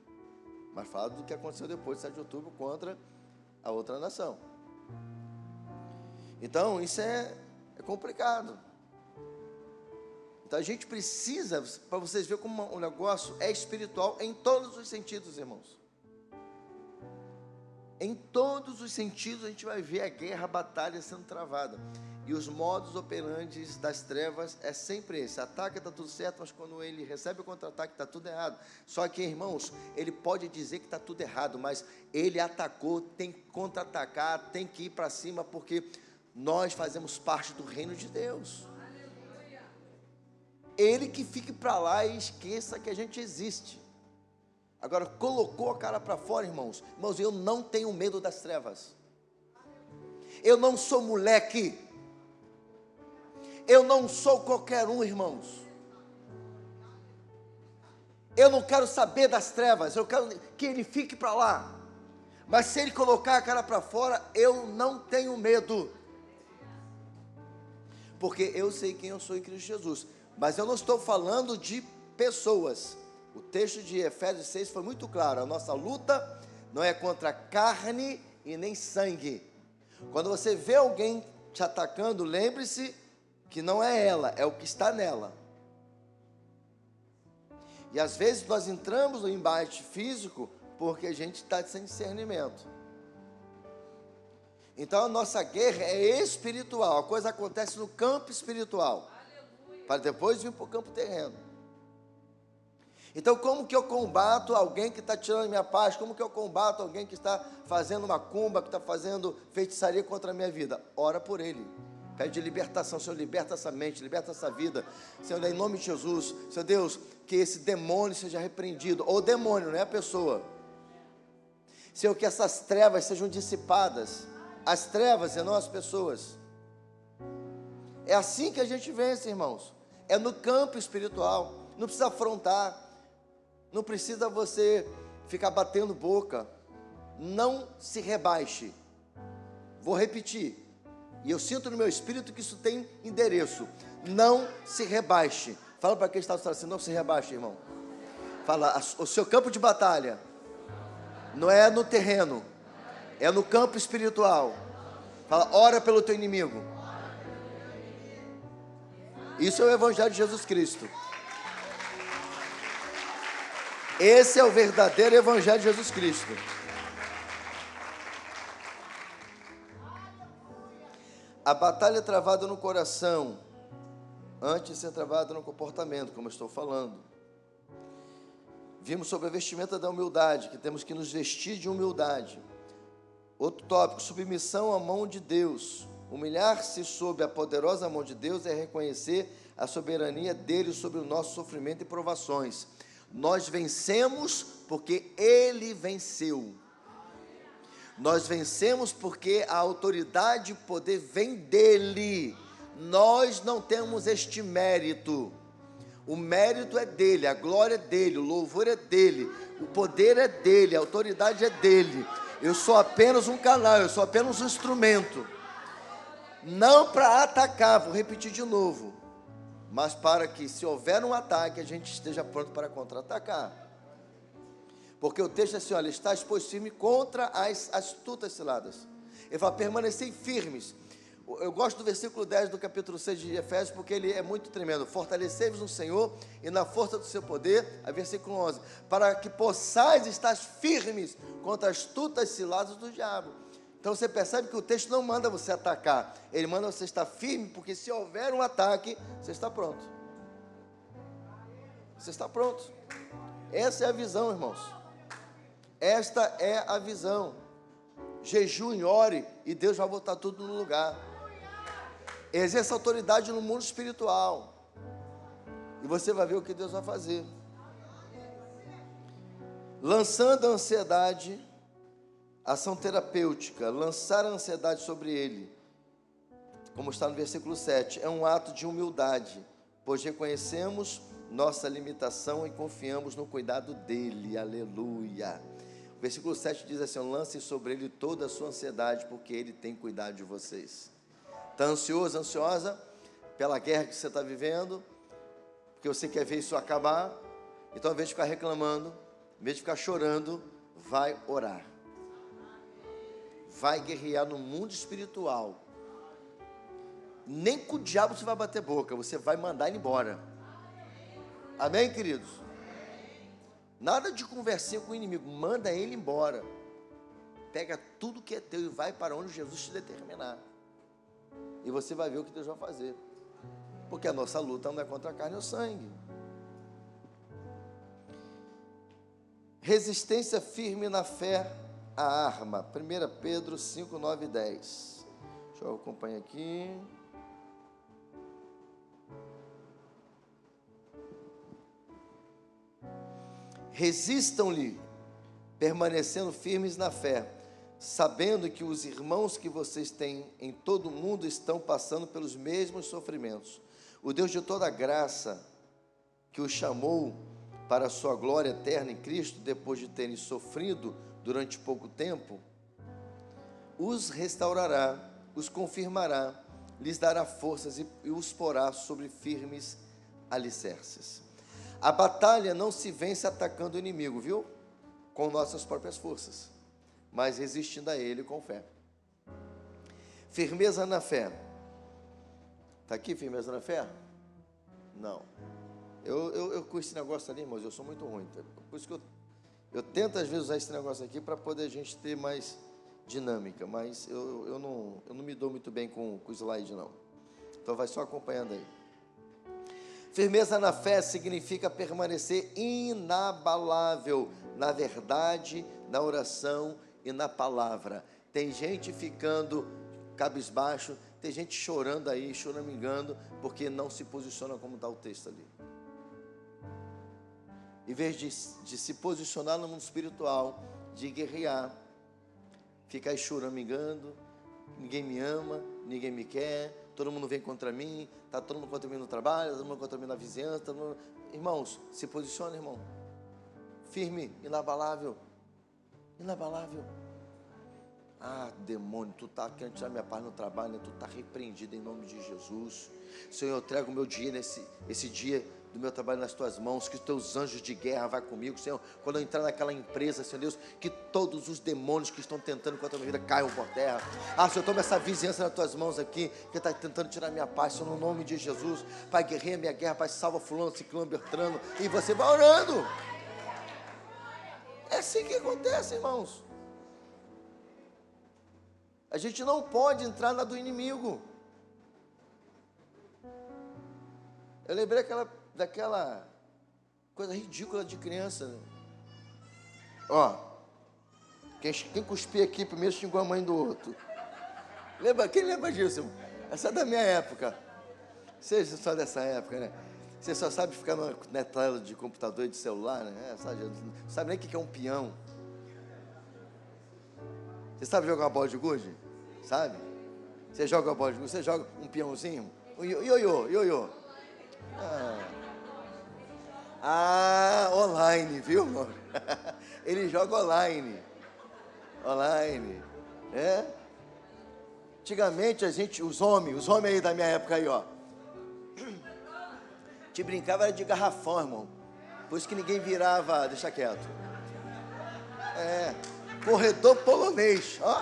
mas fala do que aconteceu depois do 7 de outubro contra a outra nação. Então, isso é complicado. Então, a gente precisa, para vocês verem como o negócio é espiritual em todos os sentidos, irmãos. Em todos os sentidos, a gente vai ver a guerra, a batalha sendo travada. E os modus operandi das trevas é sempre esse. Ataca, está tudo certo, mas quando ele recebe o contra-ataque, está tudo errado. Só que, irmãos, ele pode dizer que está tudo errado, mas ele atacou, tem que contra-atacar, tem que ir para cima, porque nós fazemos parte do reino de Deus. Ele que fique para lá e esqueça que a gente existe. Agora, colocou a cara para fora, irmãos. Irmãos, eu não tenho medo das trevas. Eu não sou moleque. Eu não sou qualquer um, irmãos. Eu não quero saber das trevas. Eu quero que ele fique para lá. Mas se ele colocar a cara para fora, eu não tenho medo. Porque eu sei quem eu sou em Cristo Jesus. Mas eu não estou falando de pessoas. O texto de Efésios 6 foi muito claro. A nossa luta não é contra carne e nem sangue. Quando você vê alguém te atacando, lembre-se que não é ela, é o que está nela. E às vezes nós entramos no embate físico porque a gente está sem discernimento. Então a nossa guerra é espiritual, a coisa acontece no campo espiritual, para depois vir para o campo terreno. Então como que eu combato alguém que está tirando a minha paz? Como que eu combato alguém que está fazendo macumba, que está fazendo feitiçaria contra a minha vida? Ora por ele. Pede libertação, Senhor, liberta essa mente, liberta essa vida, Senhor, em nome de Jesus, Senhor Deus, que esse demônio seja repreendido, ou demônio, não é a pessoa, Senhor, que essas trevas sejam dissipadas, as trevas e não as pessoas. É assim que a gente vence, irmãos, é no campo espiritual, não precisa afrontar, não precisa você ficar batendo boca, não se rebaixe. Vou repetir, e eu sinto no meu espírito que isso tem endereço. Não se rebaixe. Fala para quem está falando assim, não se rebaixe, irmão. Fala, o seu campo de batalha não é no terreno, é no campo espiritual. Fala, ora pelo teu inimigo. Isso é o Evangelho de Jesus Cristo. Esse é o verdadeiro Evangelho de Jesus Cristo. A batalha é travada no coração, antes de ser travada no comportamento, como eu estou falando. Vimos sobre a vestimenta da humildade, que temos que nos vestir de humildade. Outro tópico, submissão à mão de Deus. Humilhar-se sob a poderosa mão de Deus é reconhecer a soberania dele sobre o nosso sofrimento e provações. Nós vencemos porque ele venceu. Nós vencemos porque a autoridade e o poder vem dele. Nós não temos este mérito. O mérito é dele, a glória é dele, o louvor é dele, o poder é dele, a autoridade é dele. Eu sou apenas um canal, eu sou apenas um instrumento. Não para atacar, vou repetir de novo, mas para que, se houver um ataque, a gente esteja pronto para contra-atacar. Porque o texto é assim, olha, está exposto firme contra as astutas ciladas. Ele fala, permanecei firmes. Eu gosto do versículo 10 do capítulo 6 de Efésios, porque ele é muito tremendo. Fortalecei-vos no Senhor e na força do seu poder, a versículo 11, para que possais estar firmes contra as astutas ciladas do diabo. Então você percebe que o texto não manda você atacar, ele manda você estar firme, porque se houver um ataque, você está pronto. Você está pronto. Essa é a visão, irmãos. Esta é a visão. Jejue, ore, e Deus vai botar tudo no lugar. Exerça autoridade no mundo espiritual. E você vai ver o que Deus vai fazer. Lançando a ansiedade, ação terapêutica, lançar a ansiedade sobre ele, como está no versículo 7, é um ato de humildade, pois reconhecemos nossa limitação e confiamos no cuidado dele, aleluia. O versículo 7 diz assim, lance sobre ele toda a sua ansiedade, porque ele tem cuidado de vocês. Está ansioso, ansiosa, pela guerra que você está vivendo, porque você quer ver isso acabar, então ao invés de ficar reclamando, em vez de ficar chorando, vai orar. Vai guerrear no mundo espiritual. Nem com o diabo você vai bater boca, você vai mandar ele embora. Amém, queridos? Nada de conversinha com o inimigo, manda ele embora. Pega tudo que é teu e vai para onde Jesus te determinar. E você vai ver o que Deus vai fazer. Porque a nossa luta não é contra a carne ou sangue. Resistência firme na fé, a arma. 1 Pedro 5, 9 e 10. Deixa eu acompanhar aqui. Resistam-lhe, permanecendo firmes na fé, sabendo que os irmãos que vocês têm em todo o mundo estão passando pelos mesmos sofrimentos. O Deus de toda graça, que os chamou para a sua glória eterna em Cristo, depois de terem sofrido durante pouco tempo, os restaurará, os confirmará, lhes dará forças e os porá sobre firmes alicerces. A batalha não se vence atacando o inimigo, viu? Com nossas próprias forças, mas resistindo a ele com fé. Firmeza na fé. Está aqui firmeza na fé? Não. Eu com esse negócio ali, irmãos, eu sou muito ruim. Por isso que eu tento às vezes usar esse negócio aqui para poder a gente ter mais dinâmica, mas eu não me dou muito bem com o slide, não. Então vai só acompanhando aí. Firmeza na fé significa permanecer inabalável na verdade, na oração e na palavra. Tem gente ficando cabisbaixo, tem gente chorando aí, choramingando, porque não se posiciona como está o texto ali. Em vez de se posicionar no mundo espiritual, de guerrear, ficar choramingando, ninguém me ama, ninguém me quer, todo mundo vem contra mim, está todo mundo contra mim no trabalho, todo mundo contra mim na vizinhança, Irmãos, se posiciona, irmão. Firme, inabalável. Inabalável. Ah, demônio, tu está querendo tirar minha paz no trabalho, né? Tu está repreendido em nome de Jesus. Senhor, eu trago o meu dia esse dia do meu trabalho nas tuas mãos, que os teus anjos de guerra vá comigo, Senhor. Quando eu entrar naquela empresa, Senhor Deus, que todos os demônios que estão tentando contra a minha vida caiam por terra. Ah, Senhor, toma essa vizinhança nas tuas mãos aqui, que está tentando tirar minha paz, Senhor, no nome de Jesus. Pai, guerreia minha guerra, Pai, salva fulano, ciclano, bertrano, e você vai orando. É assim que acontece, irmãos. A gente não pode entrar na do inimigo. Eu lembrei daquela coisa ridícula de criança, né? Ó, quem cuspia aqui primeiro xingou a mãe do outro. Quem lembra disso, irmão? Essa é da minha época. Vocês só dessa época, né? Você só sabe ficar na tela de computador e de celular, né? Não sabe nem o que é um peão. Você sabe jogar uma bola de gude? Sabe? Você joga uma bola de gude, você joga um peãozinho? Ioiô. Online, viu, irmão? Ele joga online. Online. É? Antigamente os homens aí da minha época aí, ó. Te brincava era de garrafão, irmão. Por isso que ninguém virava, deixa quieto. Corredor polonês, ó.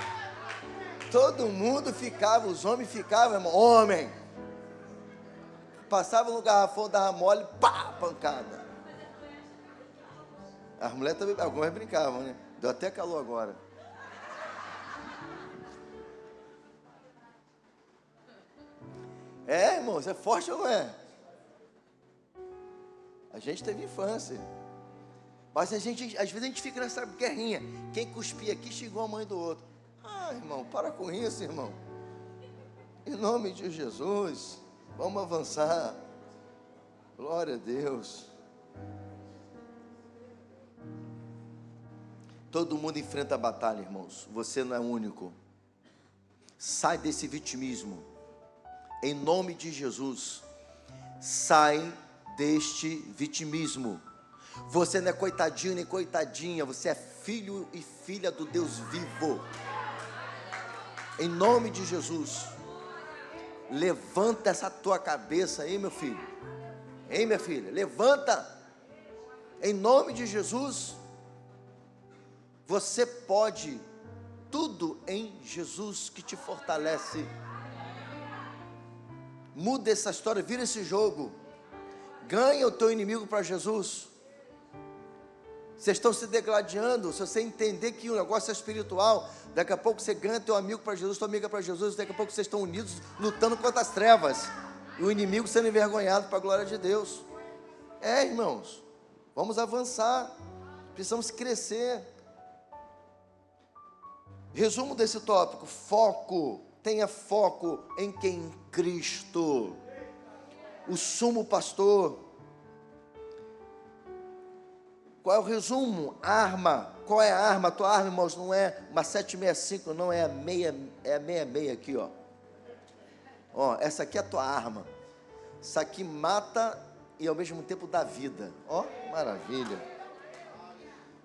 Todo mundo ficava, os homens ficavam, irmão, homem. Passava no garrafão, dava mole, pá, pancada. As mulheres também, algumas brincavam, né? Deu até calor agora. Irmão, você é forte ou não é? A gente teve infância. Mas às vezes a gente fica nessa guerrinha. Quem cuspia aqui xingou a mãe do outro. Ah, irmão, para com isso, irmão. Em nome de Jesus, vamos avançar. Glória a Deus. Todo mundo enfrenta a batalha, irmãos. Você não é único. Sai desse vitimismo. Em nome de Jesus. Sai deste vitimismo. Você não é coitadinho nem coitadinha. Você é filho e filha do Deus vivo. Em nome de Jesus. Levanta essa tua cabeça aí, meu filho. Ei, minha filha, levanta. Em nome de Jesus. Você pode tudo em Jesus que te fortalece. Muda essa história, vira esse jogo. Ganha o teu inimigo para Jesus. Vocês estão se degladiando. Se você entender que o negócio é espiritual, daqui a pouco você ganha teu amigo para Jesus, tua amiga para Jesus. Daqui a pouco vocês estão unidos, lutando contra as trevas. E o inimigo sendo envergonhado para a glória de Deus. Irmãos, vamos avançar. Precisamos crescer. Resumo desse tópico: foco. Tenha foco em quem? Em Cristo, o sumo pastor. Qual é o resumo? Arma. Qual é a arma? A tua arma, irmãos, não é uma 765, não é a 66 aqui, ó. Ó, essa aqui é a tua arma. Isso aqui mata e ao mesmo tempo dá vida. Ó, maravilha.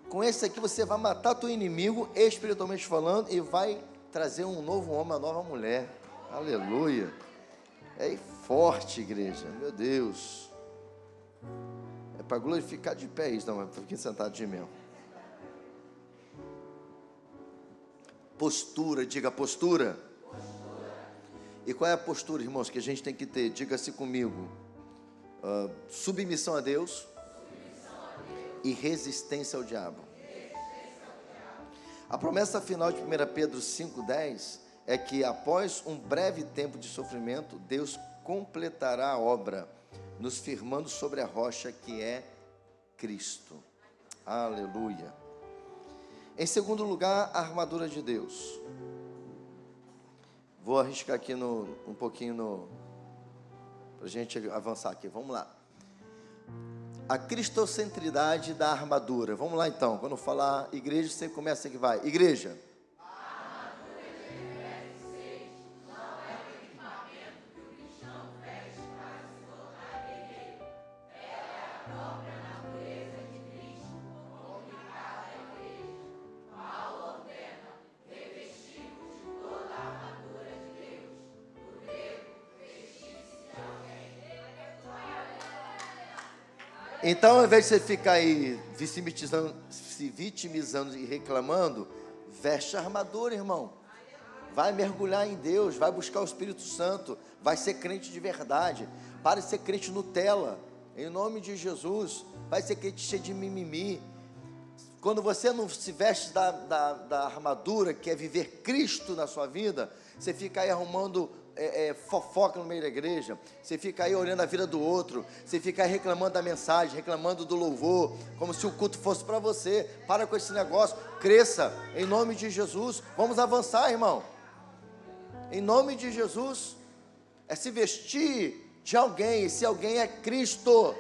Com esse aqui você vai matar teu inimigo, espiritualmente falando, e vai trazer um novo homem, uma nova mulher. Aleluia. É forte, igreja. Meu Deus. É para glorificar de pé isso, não, fiquei sentadinho mesmo. Postura, diga postura. E qual é a postura, irmãos, que a gente tem que ter? Diga-se comigo. Submissão a Deus e resistência ao diabo. A promessa final de 1 Pedro 5,10 é que após um breve tempo de sofrimento, Deus completará a obra, nos firmando sobre a rocha que é Cristo. Aleluia. Em segundo lugar, a armadura de Deus. Vou arriscar aqui um pouquinho para a gente avançar aqui. Vamos lá. A cristocentridade da armadura. Vamos lá então. Quando eu falar igreja, você começa aqui, vai. Igreja. A armadura de Efésios 6 não é o equipamento que o cristão veste para se tornar guerreiro. Ela é a própria natureza de Cristo comunicada à igreja. Paulo ordena: revestimos de toda a armadura de Deus. No grego, vestir-se de alguém. Então, ao invés de você ficar aí se vitimizando e reclamando, veste a armadura, irmão. Vai mergulhar em Deus, vai buscar o Espírito Santo, vai ser crente de verdade. Para de ser crente Nutella, em nome de Jesus. Vai ser crente cheio de mimimi. Quando você não se veste da armadura, que é viver Cristo na sua vida, você fica aí arrumando fofoca no meio da igreja, você fica aí olhando a vida do outro, você fica aí reclamando da mensagem, reclamando do louvor, como se o culto fosse para você. Para com esse negócio, cresça, em nome de Jesus. Vamos avançar, irmão, em nome de Jesus. É se vestir de alguém, e se alguém é Cristo.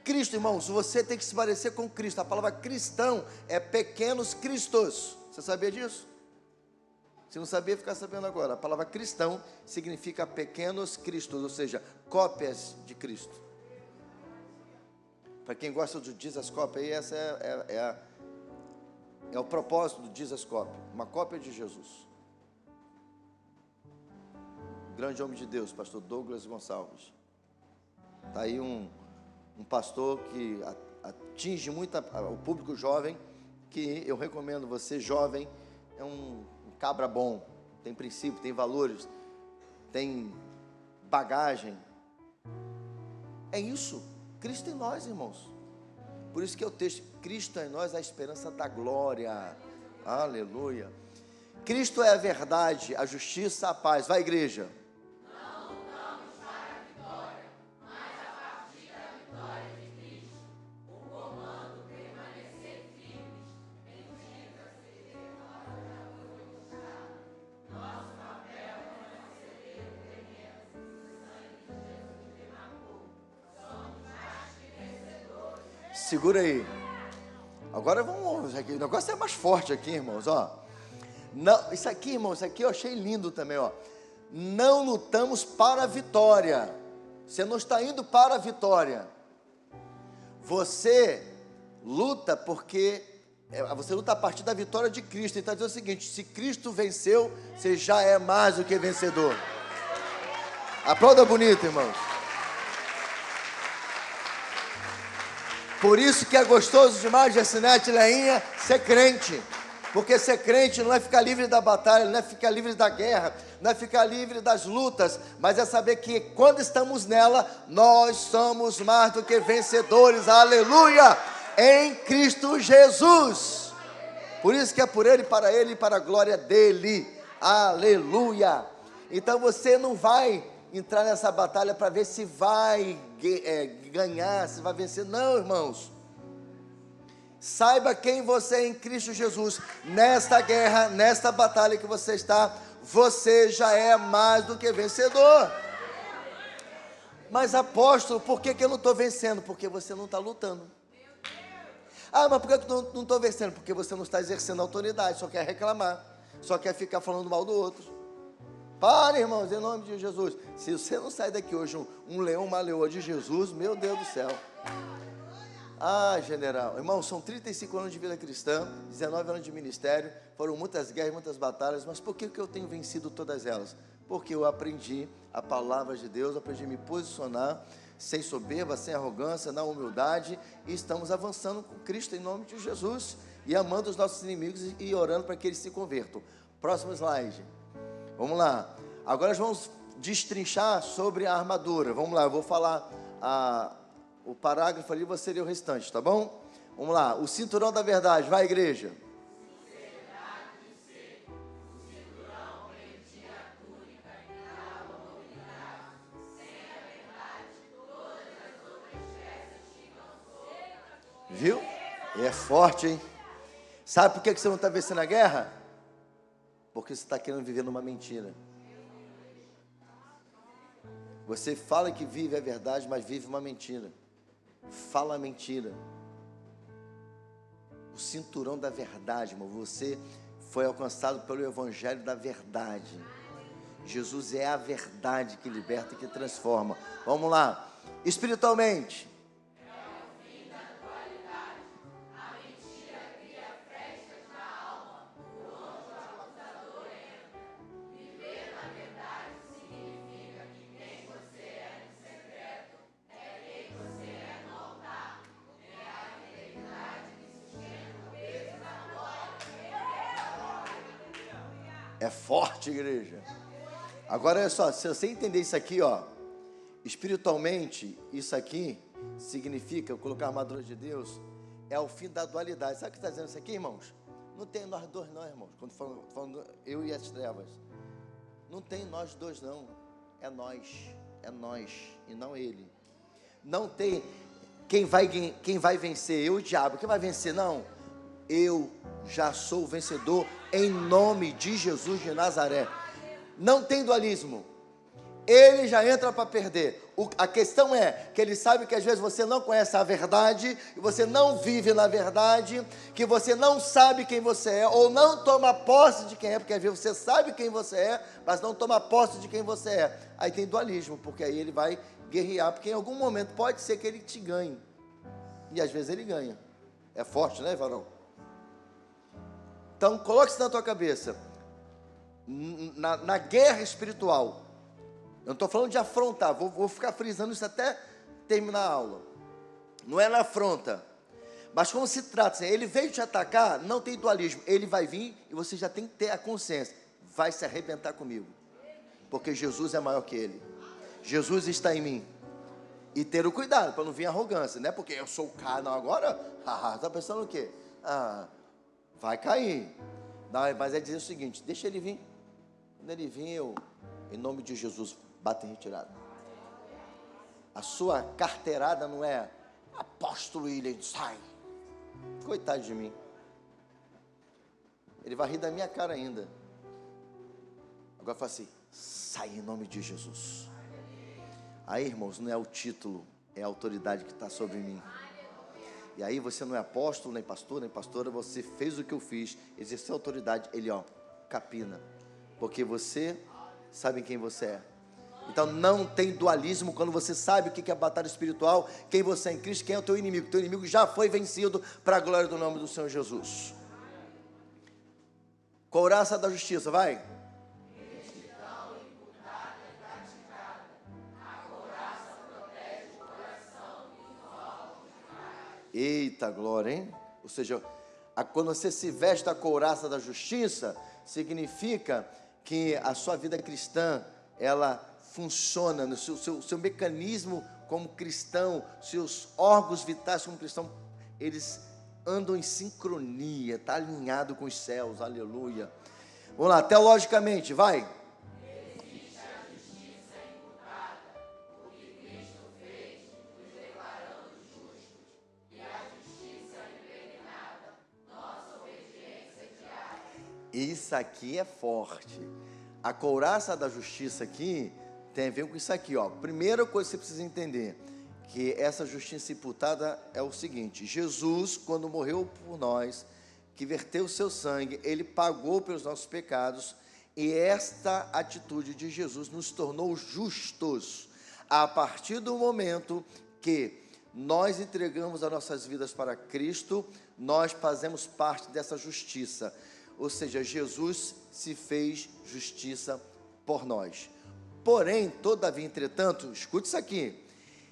Cristo, irmãos, você tem que se parecer com Cristo. A palavra cristão é pequenos cristos. Você sabia disso? Se não sabia, ficar sabendo agora. A palavra cristão significa pequenos cristos, ou seja, cópias de Cristo. Para quem gosta do Jesus Copy, aí essa é o propósito do Jesus Copy, uma cópia de Jesus. Grande homem de Deus, pastor Douglas Gonçalves. Está aí um pastor que atinge muito o público jovem, que eu recomendo você, jovem, é um cabra bom, tem princípio, tem valores, tem bagagem. É isso, Cristo em nós, irmãos. Por isso que é o texto: Cristo em nós, a esperança da glória. Aleluia. Cristo é a verdade, a justiça, a paz. Vai, igreja. Não lutamos para a vitória, mas a partir da vitória Segura aí. Agora vamos aqui. O negócio é mais forte aqui, irmãos, ó. Não, isso aqui, irmãos, isso aqui eu achei lindo também, ó. Não lutamos para a vitória. Você não está indo para a vitória. Você luta porque você luta a partir da vitória de Cristo. Então diz o seguinte: se Cristo venceu, você já é mais do que vencedor. Aplauda bonito, irmãos. Por isso que é gostoso demais, Jessinete, Leinha, ser crente. Porque ser crente não é ficar livre da batalha, não é ficar livre da guerra, não é ficar livre das lutas, mas é saber que quando estamos nela, nós somos mais do que vencedores, aleluia, em Cristo Jesus. Por isso que é por Ele, e para a glória dEle, aleluia. Então você não vai entrar nessa batalha para ver se vai ganhar, se vai vencer, não, irmãos. Saiba quem você é em Cristo Jesus. Nesta guerra, nesta batalha que você está, você já é mais do que vencedor. Mas apóstolo, por que eu não estou vencendo? Porque você não está lutando. Ah, mas por que eu não estou vencendo? Porque você não está exercendo autoridade, só quer reclamar, só quer ficar falando mal do outro. Para, irmãos, em nome de Jesus. Se você não sair daqui hoje um leão, uma leoa de Jesus, meu Deus do céu. Ah, general, irmão, são 35 anos de vida cristã, 19 anos de ministério, foram muitas guerras, muitas batalhas, mas por que eu tenho vencido todas elas? Porque eu aprendi a palavra de Deus, aprendi a me posicionar, sem soberba, sem arrogância, na humildade, e estamos avançando com Cristo em nome de Jesus, e amando os nossos inimigos e orando para que eles se convertam. Próximo slide, vamos lá, agora nós vamos destrinchar sobre a armadura, vamos lá, eu vou falar o parágrafo ali, você ler o restante, tá bom? Vamos lá, o cinturão da verdade, vai, igreja. Viu? É forte, hein? Sabe por que você não está vencendo a guerra? Porque você está querendo viver numa mentira. Você fala que vive a verdade, mas vive uma mentira. Fala mentira. O cinturão da verdade, irmão. Você foi alcançado pelo evangelho da verdade. Jesus é a verdade que liberta e que transforma. Vamos lá. Espiritualmente. É o fim da dualidade. A mentira cria frestas na alma, por onde o acusador entra. Viver na verdade significa que quem você é no secreto é quem você é no altar. É a fidelidade que sustenta o peso da glória. É forte, igreja. Agora olha só, se você entender isso aqui, ó, espiritualmente, isso aqui significa, eu colocar a armadura de Deus, é o fim da dualidade. Sabe o que está dizendo isso aqui, irmãos? Não tem nós dois não, irmãos, quando falando eu e as trevas. Não tem nós dois não, é nós e não ele. Não tem quem vai vencer, eu e o diabo, quem vai vencer? Não, eu já sou o vencedor em nome de Jesus de Nazaré. Não tem dualismo. Ele já entra para perder. A questão é que ele sabe que às vezes você não conhece a verdade, que você não vive na verdade, que você não sabe quem você é, ou não toma posse de quem é, porque às vezes você sabe quem você é, mas não toma posse de quem você é. Aí tem dualismo, porque aí ele vai guerrear, porque em algum momento pode ser que ele te ganhe. E às vezes ele ganha. É forte, né, varão? Então coloque isso na tua cabeça. Na guerra espiritual, eu não estou falando de afrontar, vou ficar frisando isso até terminar a aula. Não é na afronta, mas como se trata, ele veio te atacar, não tem dualismo, ele vai vir e você já tem que ter a consciência, vai se arrebentar comigo, porque Jesus é maior que ele, Jesus está em mim, e ter o cuidado para não vir arrogância, não é porque eu sou o cara, não, agora, está pensando o quê? Vai cair, não, mas é dizer o seguinte, deixa ele vir. Quando ele vir, eu, em nome de Jesus, bato em retirada. A sua carteirada não é apóstolo William, sai. Coitado de mim. Ele vai rir da minha cara ainda. Agora fala assim, sai em nome de Jesus. Aí, irmãos, não é o título, é a autoridade que está sobre mim. E aí você não é apóstolo, nem pastor, nem pastora, você fez o que eu fiz, exerceu autoridade, ele, capina. Porque você sabe quem você é. Então não tem dualismo quando você sabe o que é a batalha espiritual, quem você é em Cristo, quem é o teu inimigo. O teu inimigo já foi vencido para a glória do nome do Senhor Jesus. Couraça da justiça, vai. Eita glória, hein? Ou seja, quando você se veste da couraça da justiça, significa que a sua vida cristã, ela funciona, no seu mecanismo como cristão, seus órgãos vitais como cristão, eles andam em sincronia, está alinhado com os céus, aleluia. Vamos lá, teologicamente, vai. Isso aqui é forte. A couraça da justiça aqui tem a ver com isso aqui, Primeira coisa que você precisa entender, que essa justiça imputada é o seguinte: Jesus, quando morreu por nós, que verteu o seu sangue, ele pagou pelos nossos pecados, e esta atitude de Jesus nos tornou justos, a partir do momento que nós entregamos as nossas vidas para Cristo, nós fazemos parte dessa justiça. Ou seja, Jesus se fez justiça por nós. Porém, todavia, entretanto, escute isso aqui,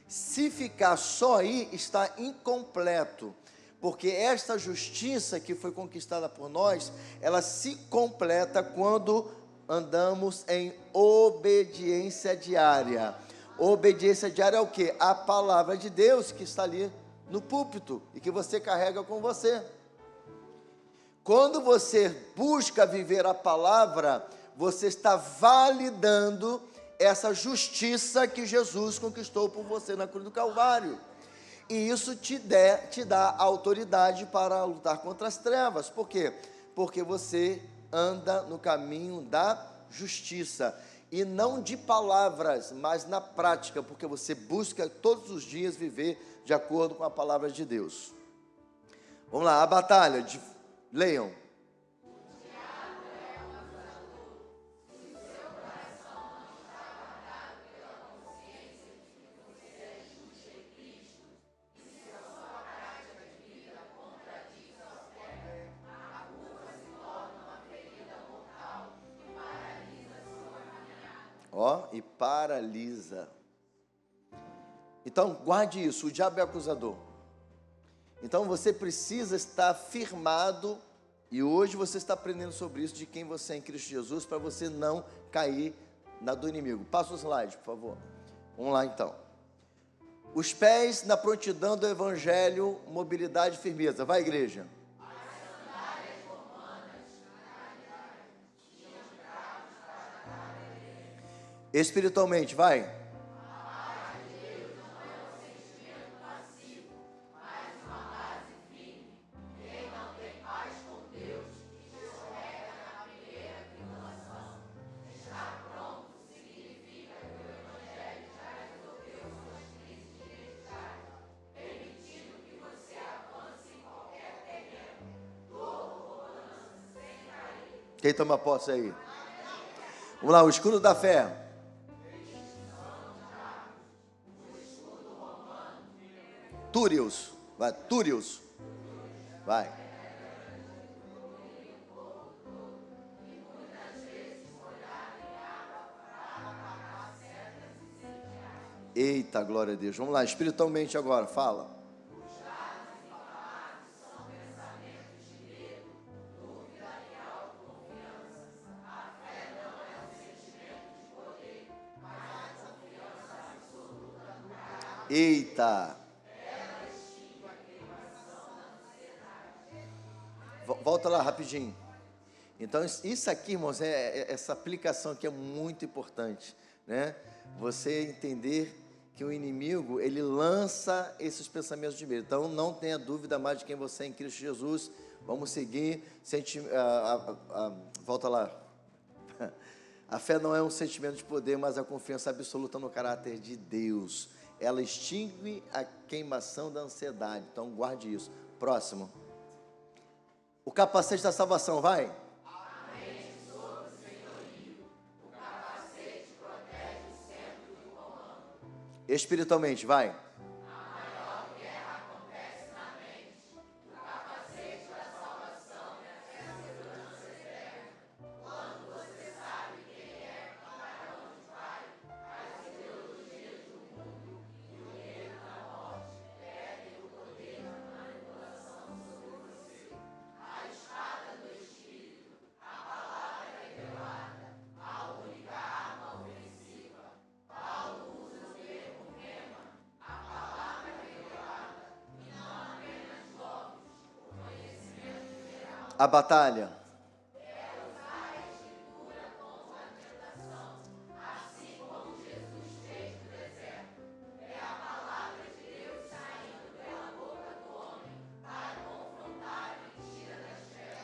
se ficar só aí, está incompleto, porque esta justiça que foi conquistada por nós, ela se completa quando andamos em obediência diária. Obediência diária é o quê? A palavra de Deus que está ali no púlpito e que você carrega com você. Quando você busca viver a palavra, você está validando essa justiça que Jesus conquistou por você na cruz do Calvário. E isso te dá autoridade para lutar contra as trevas. Por quê? Porque você anda no caminho da justiça. E não de palavras, mas na prática, porque você busca todos os dias viver de acordo com a palavra de Deus. Vamos lá, a batalha de... Leiam. E paralisa. Então, guarde isso, o diabo é acusador. Então, você precisa estar firmado, e hoje você está aprendendo sobre isso, de quem você é em Cristo Jesus, para você não cair na do inimigo. Passa o slide, por favor. Vamos lá, então. Os pés na prontidão do evangelho, mobilidade e firmeza. Vai, igreja. Espiritualmente, vai. Quem toma posse aí? Vamos lá, o escudo da fé. Túrios, vai, Túrios, vai. Eita, glória a Deus. Vamos lá, espiritualmente agora, fala. Eita. Volta lá rapidinho. Então, isso aqui, irmãos, essa aplicação aqui é muito importante, né? Você entender que o inimigo, ele lança esses pensamentos de medo. Então, não tenha dúvida mais de quem você é em Cristo Jesus. Vamos seguir. Volta lá. A fé não é um sentimento de poder, mas a confiança absoluta no caráter de Deus. ela extingue a queimação da ansiedade. Então guarde isso. Próximo. O capacete da salvação, vai. Espiritualmente, vai. A batalha.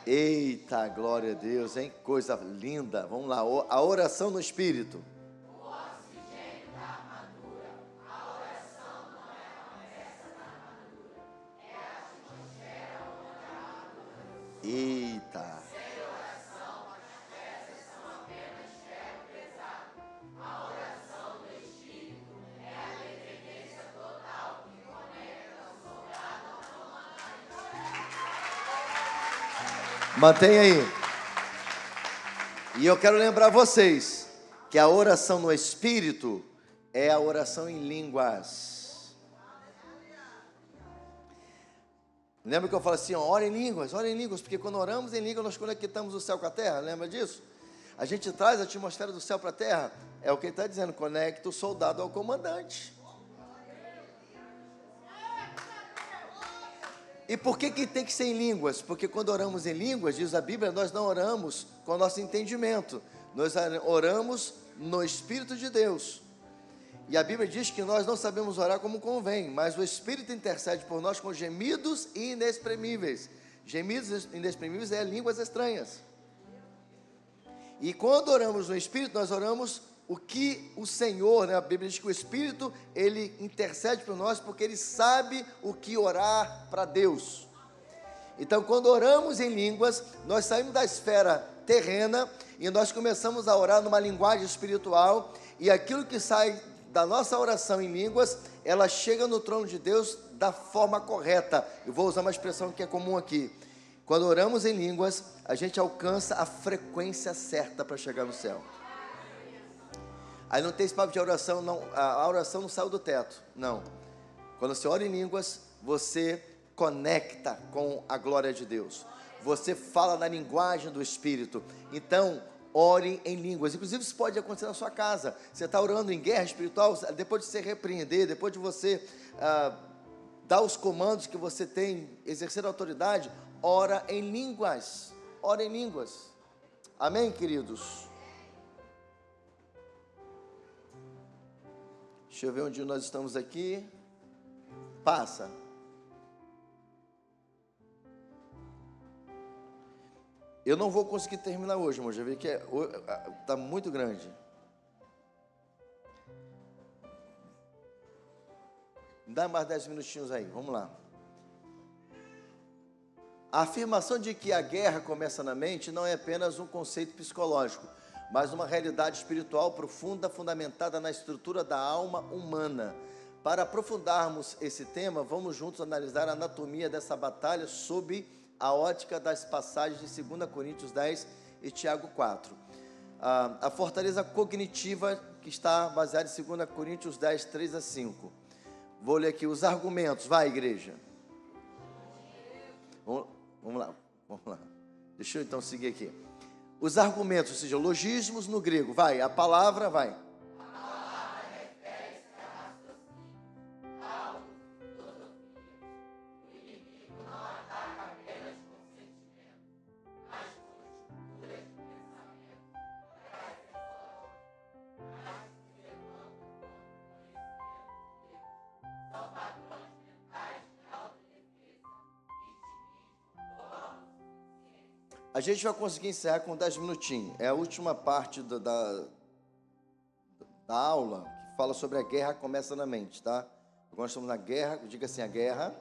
Eita, glória a Deus, hein? Coisa linda. Vamos lá, a oração no Espírito. Eita. Mantenha aí. E eu quero lembrar vocês que a oração no Espírito é a oração em línguas. Lembra que eu falo assim, ó, ora em línguas, porque quando oramos em línguas nós conectamos o céu com a terra, lembra disso? A gente traz a atmosfera do céu para a terra, é o que ele está dizendo, conecta o soldado ao comandante. E por que tem que ser em línguas? Porque quando oramos em línguas, diz a Bíblia, nós não oramos com o nosso entendimento, nós oramos no Espírito de Deus. E a Bíblia diz que nós não sabemos orar como convém, mas o Espírito intercede por nós com gemidos inexprimíveis. Gemidos inexprimíveis é línguas estranhas. E quando oramos no Espírito, nós oramos o que o Senhor, né? A Bíblia diz que o Espírito, ele intercede por nós, porque ele sabe o que orar para Deus. Então, quando oramos em línguas, nós saímos da esfera terrena e nós começamos a orar numa linguagem espiritual, e aquilo que sai da nossa oração em línguas, ela chega no trono de Deus da forma correta. Eu vou usar uma expressão que é comum aqui. Quando oramos em línguas, a gente alcança a frequência certa para chegar no céu. Aí não tem esse papo de oração, não, a oração não saiu do teto, não. Quando você ora em línguas, você conecta com a glória de Deus. Você fala na linguagem do Espírito. Então, ore em línguas. Inclusive, isso pode acontecer na sua casa. Você está orando em guerra espiritual, depois de você repreender, depois de você dar os comandos que você tem, exercer a autoridade, ora em línguas. Ora em línguas. Amém, queridos? Deixa eu ver onde nós estamos aqui. Passa. Eu não vou conseguir terminar hoje, irmão. Já vi que está muito grande. Dá mais 10 minutinhos aí, vamos lá. A afirmação de que a guerra começa na mente não é apenas um conceito psicológico, mas uma realidade espiritual profunda, fundamentada na estrutura da alma humana. Para aprofundarmos esse tema, vamos juntos analisar a anatomia dessa batalha sob a ótica das passagens de 2 Coríntios 10 e Tiago 4. A fortaleza cognitiva que está baseada em 2 Coríntios 10, 3 a 5. Vou ler aqui os argumentos. Vai, igreja. Vamos lá. Deixa eu então seguir aqui. Os argumentos, ou seja, logismos no grego. Vai, a palavra, vai. A gente vai conseguir encerrar com 10 minutinhos. É a última parte da aula, fala sobre a guerra começa na mente, tá? Agora nós estamos na guerra, diga assim, a guerra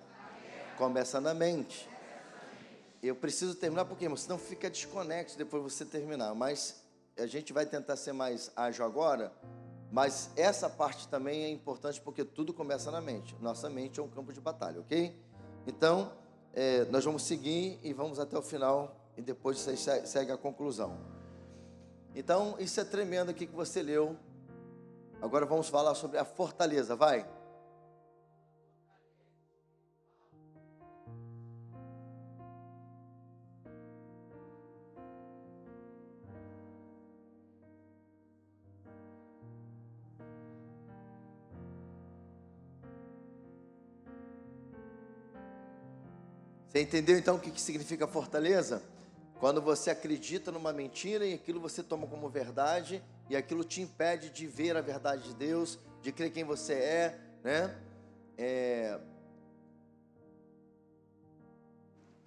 começa na mente. Eu preciso terminar porque, irmão, senão fica desconexo depois você terminar, mas a gente vai tentar ser mais ágil agora, mas essa parte também é importante porque tudo começa na mente. Nossa mente é um campo de batalha, ok? Então, nós vamos seguir e vamos até o final e depois você segue a conclusão. Então, isso é tremendo aqui que você leu. Agora vamos falar sobre a fortaleza, vai. Você entendeu então o que significa fortaleza? Quando você acredita numa mentira e aquilo você toma como verdade e aquilo te impede de ver a verdade de Deus, de crer quem você é, né?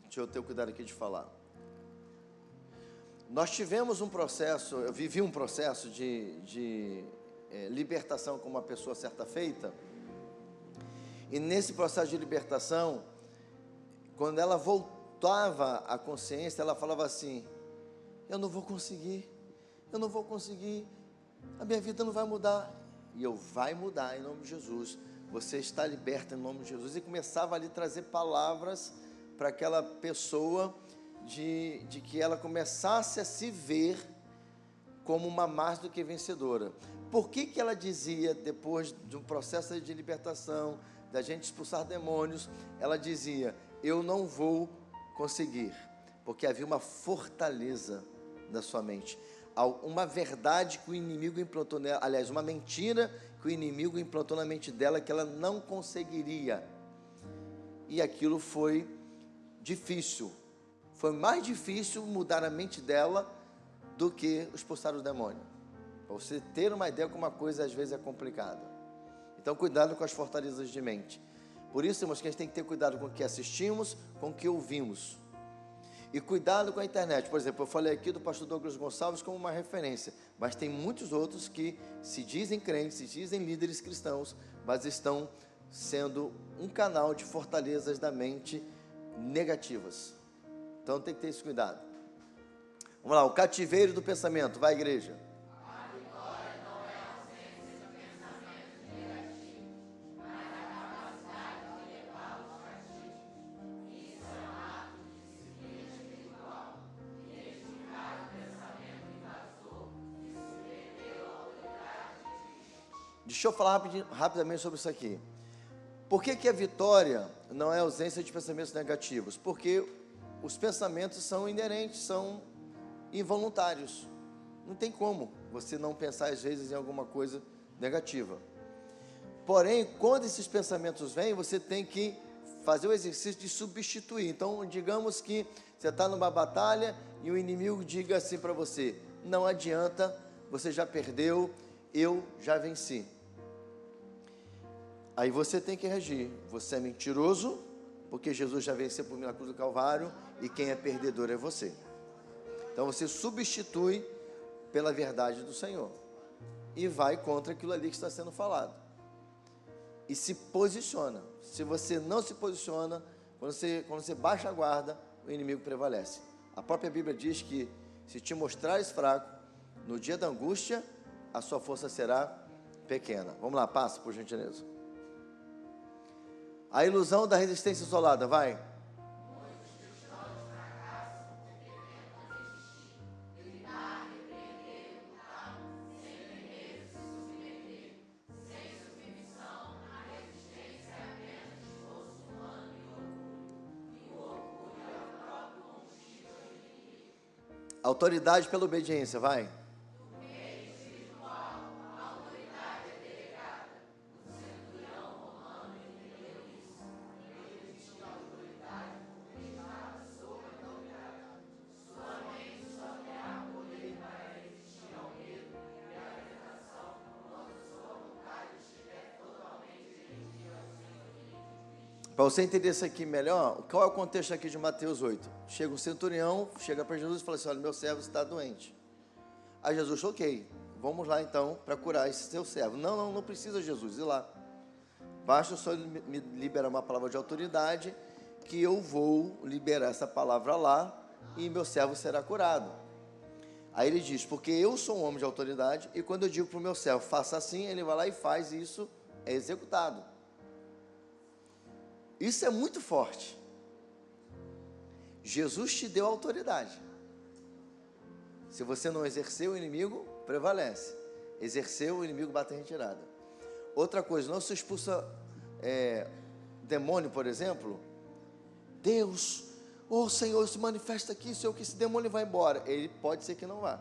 Deixa eu ter cuidado aqui de falar. Nós tivemos um processo, eu vivi um processo de libertação com uma pessoa certa feita, e nesse processo de libertação, quando ela voltava à consciência, ela falava assim: eu não vou conseguir, a minha vida não vai mudar. E eu: vai mudar em nome de Jesus, você está liberta em nome de Jesus. E começava ali a trazer palavras para aquela pessoa, de que ela começasse a se ver como uma mais do que vencedora. Por que ela dizia, depois de um processo de libertação, da gente expulsar demônios, ela dizia: eu não vou conseguir? Porque havia uma fortaleza na sua mente, uma verdade que o inimigo implantou nela, aliás, uma mentira que o inimigo implantou na mente dela, que ela não conseguiria. E aquilo foi difícil, foi mais difícil mudar a mente dela do que expulsar o demônio. Para você ter uma ideia como uma coisa às vezes é complicada. Então cuidado com as fortalezas de mente. Por isso, irmãos, que a gente tem que ter cuidado com o que assistimos, com o que ouvimos. E cuidado com a internet. Por exemplo, eu falei aqui do pastor Douglas Gonçalves como uma referência, mas tem muitos outros que se dizem crentes, se dizem líderes cristãos, mas estão sendo um canal de fortalezas da mente negativas. Então tem que ter esse cuidado. Vamos lá, o cativeiro do pensamento. Vai, igreja. A vitória não é a ausência de pensamentos negativos, mas a capacidade de levá-los cativos. Isso é um ato de disciplina espiritual. Identificar o pensamento invasor e submeter a autoridade divina. Deixa eu falar rapidamente sobre isso aqui. Por que a vitória não é a ausência de pensamentos negativos? Porque os pensamentos são inerentes, são involuntários. Não tem como você não pensar às vezes em alguma coisa negativa. Porém, quando esses pensamentos vêm, você tem que fazer o exercício de substituir. Então, digamos que você está numa batalha e o inimigo diga assim para você: não adianta, você já perdeu, eu já venci. Aí você tem que reagir: você é mentiroso, porque Jesus já venceu por mim na cruz do Calvário, e quem é perdedor é você. Então você substitui pela verdade do Senhor e vai contra aquilo ali que está sendo falado e se posiciona. Se você não se posiciona, quando você baixa a guarda, o inimigo prevalece. A própria Bíblia diz que se te mostrares fraco, no dia da angústia, a sua força será pequena. Vamos lá, passa por gentileza. A ilusão da resistência isolada, vai. Autoridade pela obediência, vai. Para você entender isso aqui melhor, qual é o contexto aqui de Mateus 8? Chega um centurião, chega para Jesus e fala assim: olha, meu servo está doente. Aí Jesus: ok, vamos lá então para curar esse seu servo. Não precisa Jesus ir lá. Basta o Senhor me liberar uma palavra de autoridade, que eu vou liberar essa palavra lá e meu servo será curado. Aí ele diz, porque eu sou um homem de autoridade e quando eu digo para o meu servo, faça assim, ele vai lá e faz e isso é executado. Isso é muito forte. Jesus te deu autoridade. Se você não exercer, o inimigo prevalece. Exerceu, o inimigo bate em retirada. Outra coisa, não se expulsa demônio, por exemplo. Deus, Senhor, se manifesta aqui, Senhor, que esse demônio vai embora. Ele pode ser que não vá.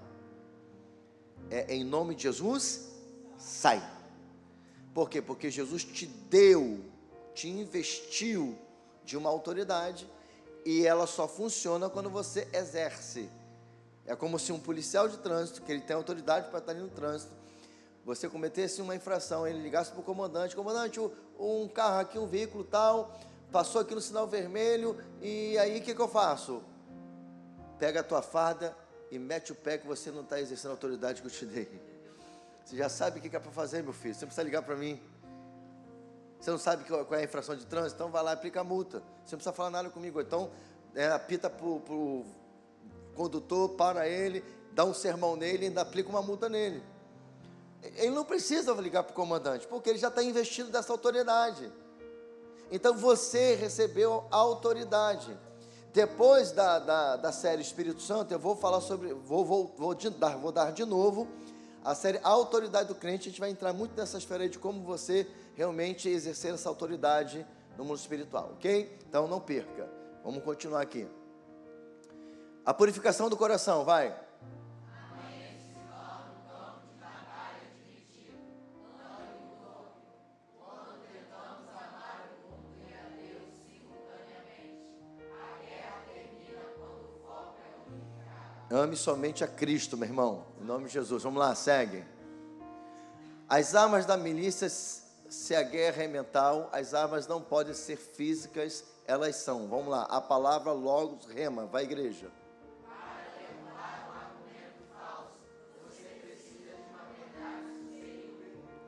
Em nome de Jesus, sai. Por quê? Porque Jesus te deu, te investiu de uma autoridade e ela só funciona quando você exerce. É como se um policial de trânsito, que ele tem autoridade para estar ali no trânsito, você cometesse uma infração, ele ligasse para o comandante, um carro aqui, um veículo tal, passou aqui no sinal vermelho, e aí o que eu faço? Pega a tua farda e mete o pé que você não está exercendo a autoridade que eu te dei. Você já sabe o que é para fazer, meu filho, você não precisa ligar para mim. Você não sabe qual é a infração de trânsito? Então vai lá e aplica a multa. Você não precisa falar nada comigo. Então, apita para o condutor, para ele, dá um sermão nele e ainda aplica uma multa nele. Ele não precisa ligar para o comandante, porque ele já está investindo dessa autoridade. Então você recebeu a autoridade. Depois da série Espírito Santo, eu vou falar sobre, vou dar de novo a série Autoridade do Crente. A gente vai entrar muito nessa esfera aí de como você realmente exercer essa autoridade no mundo espiritual, ok? Então não perca. Vamos continuar aqui. A purificação do coração, vai. Ame somente a Cristo, meu irmão, em nome de Jesus. Vamos lá, segue. As armas da milícia, se a guerra é mental, as armas não podem ser físicas, elas são. Vamos lá, a palavra logos, rema, vai igreja.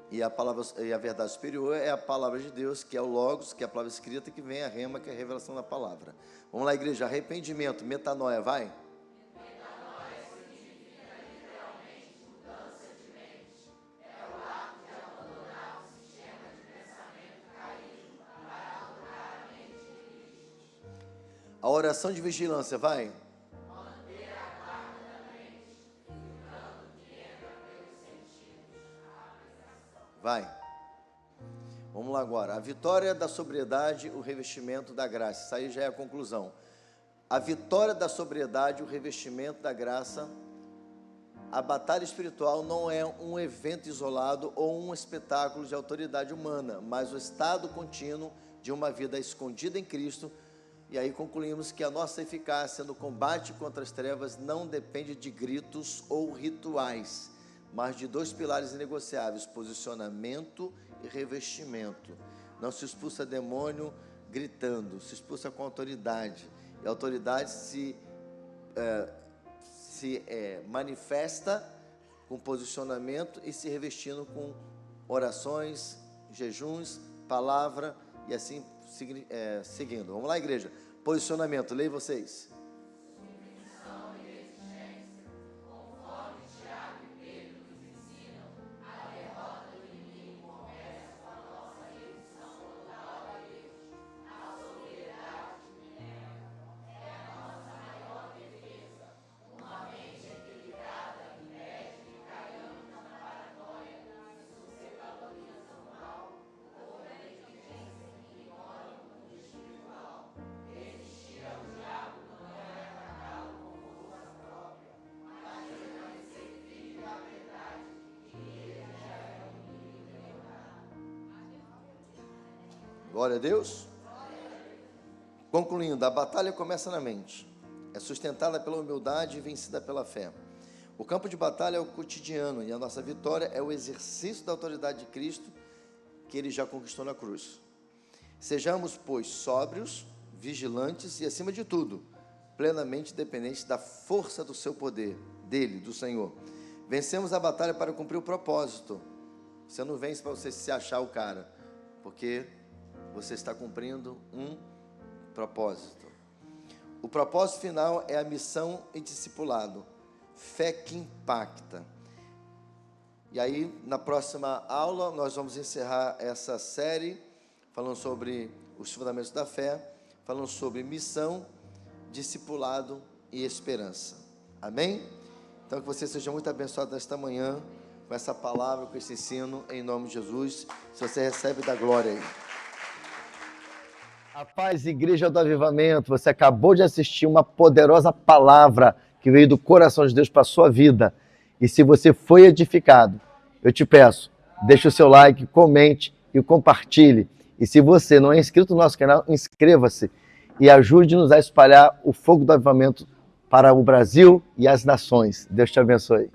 E a verdade superior é a palavra de Deus, que é o logos, que é a palavra escrita, que vem a rema, que é a revelação da palavra. Vamos lá, igreja, arrependimento, metanoia, vai. A oração de vigilância, vai. Manter a guarda da mente, filtrando o que entra pelos sentidos, a apreciação. Vai. Vamos lá agora. A vitória da sobriedade, o revestimento da graça. Isso aí já é a conclusão. A vitória da sobriedade, o revestimento da graça. A batalha espiritual não é um evento isolado ou um espetáculo de autoridade humana, mas o estado contínuo de uma vida escondida em Cristo. E aí concluímos que a nossa eficácia no combate contra as trevas não depende de gritos ou rituais, mas de dois pilares inegociáveis: posicionamento e revestimento. Não se expulsa demônio gritando, se expulsa com autoridade. E a autoridade se manifesta com posicionamento e se revestindo com orações, jejuns, palavra e assim seguindo. Vamos lá, igreja. Posicionamento, leia vocês. Submissão e resistência, conforme Tiago e Pedro nos ensinam, a derrota do inimigo começa com a nossa rendição total a Deus. A sobriedade é a nossa maior defesa. Uma mente equilibrada impede que caiamos na paranoia, suscetabilização mal ou na negligência que ignora o mundo espiritual. Resistir ao diabo não é atacá-lo com força própria, mas permanecer firme na verdade que ele já é o inimigo derrotado. Glória a Deus. Concluindo, a batalha começa na mente. É sustentada pela humildade e vencida pela fé. O campo de batalha é o cotidiano e a nossa vitória é o exercício da autoridade de Cristo que Ele já conquistou na cruz. Sejamos, pois, sóbrios, vigilantes e, acima de tudo, plenamente dependentes da força do seu poder, dele, do Senhor. Vencemos a batalha para cumprir o propósito. Você não vence para você se achar o cara, porque você está cumprindo um propósito. O propósito final é a missão e discipulado. Fé que impacta. E aí, na próxima aula, nós vamos encerrar essa série, falando sobre os fundamentos da fé, falando sobre missão, discipulado e esperança. Amém? Então, que você seja muito abençoado nesta manhã, com essa palavra, com esse ensino, em nome de Jesus. Se você recebe da glória aí. A paz, Igreja do Avivamento, você acabou de assistir uma poderosa palavra que veio do coração de Deus para a sua vida. E se você foi edificado, eu te peço, deixe o seu like, comente e compartilhe. E se você não é inscrito no nosso canal, inscreva-se e ajude-nos a espalhar o fogo do avivamento para o Brasil e as nações. Deus te abençoe.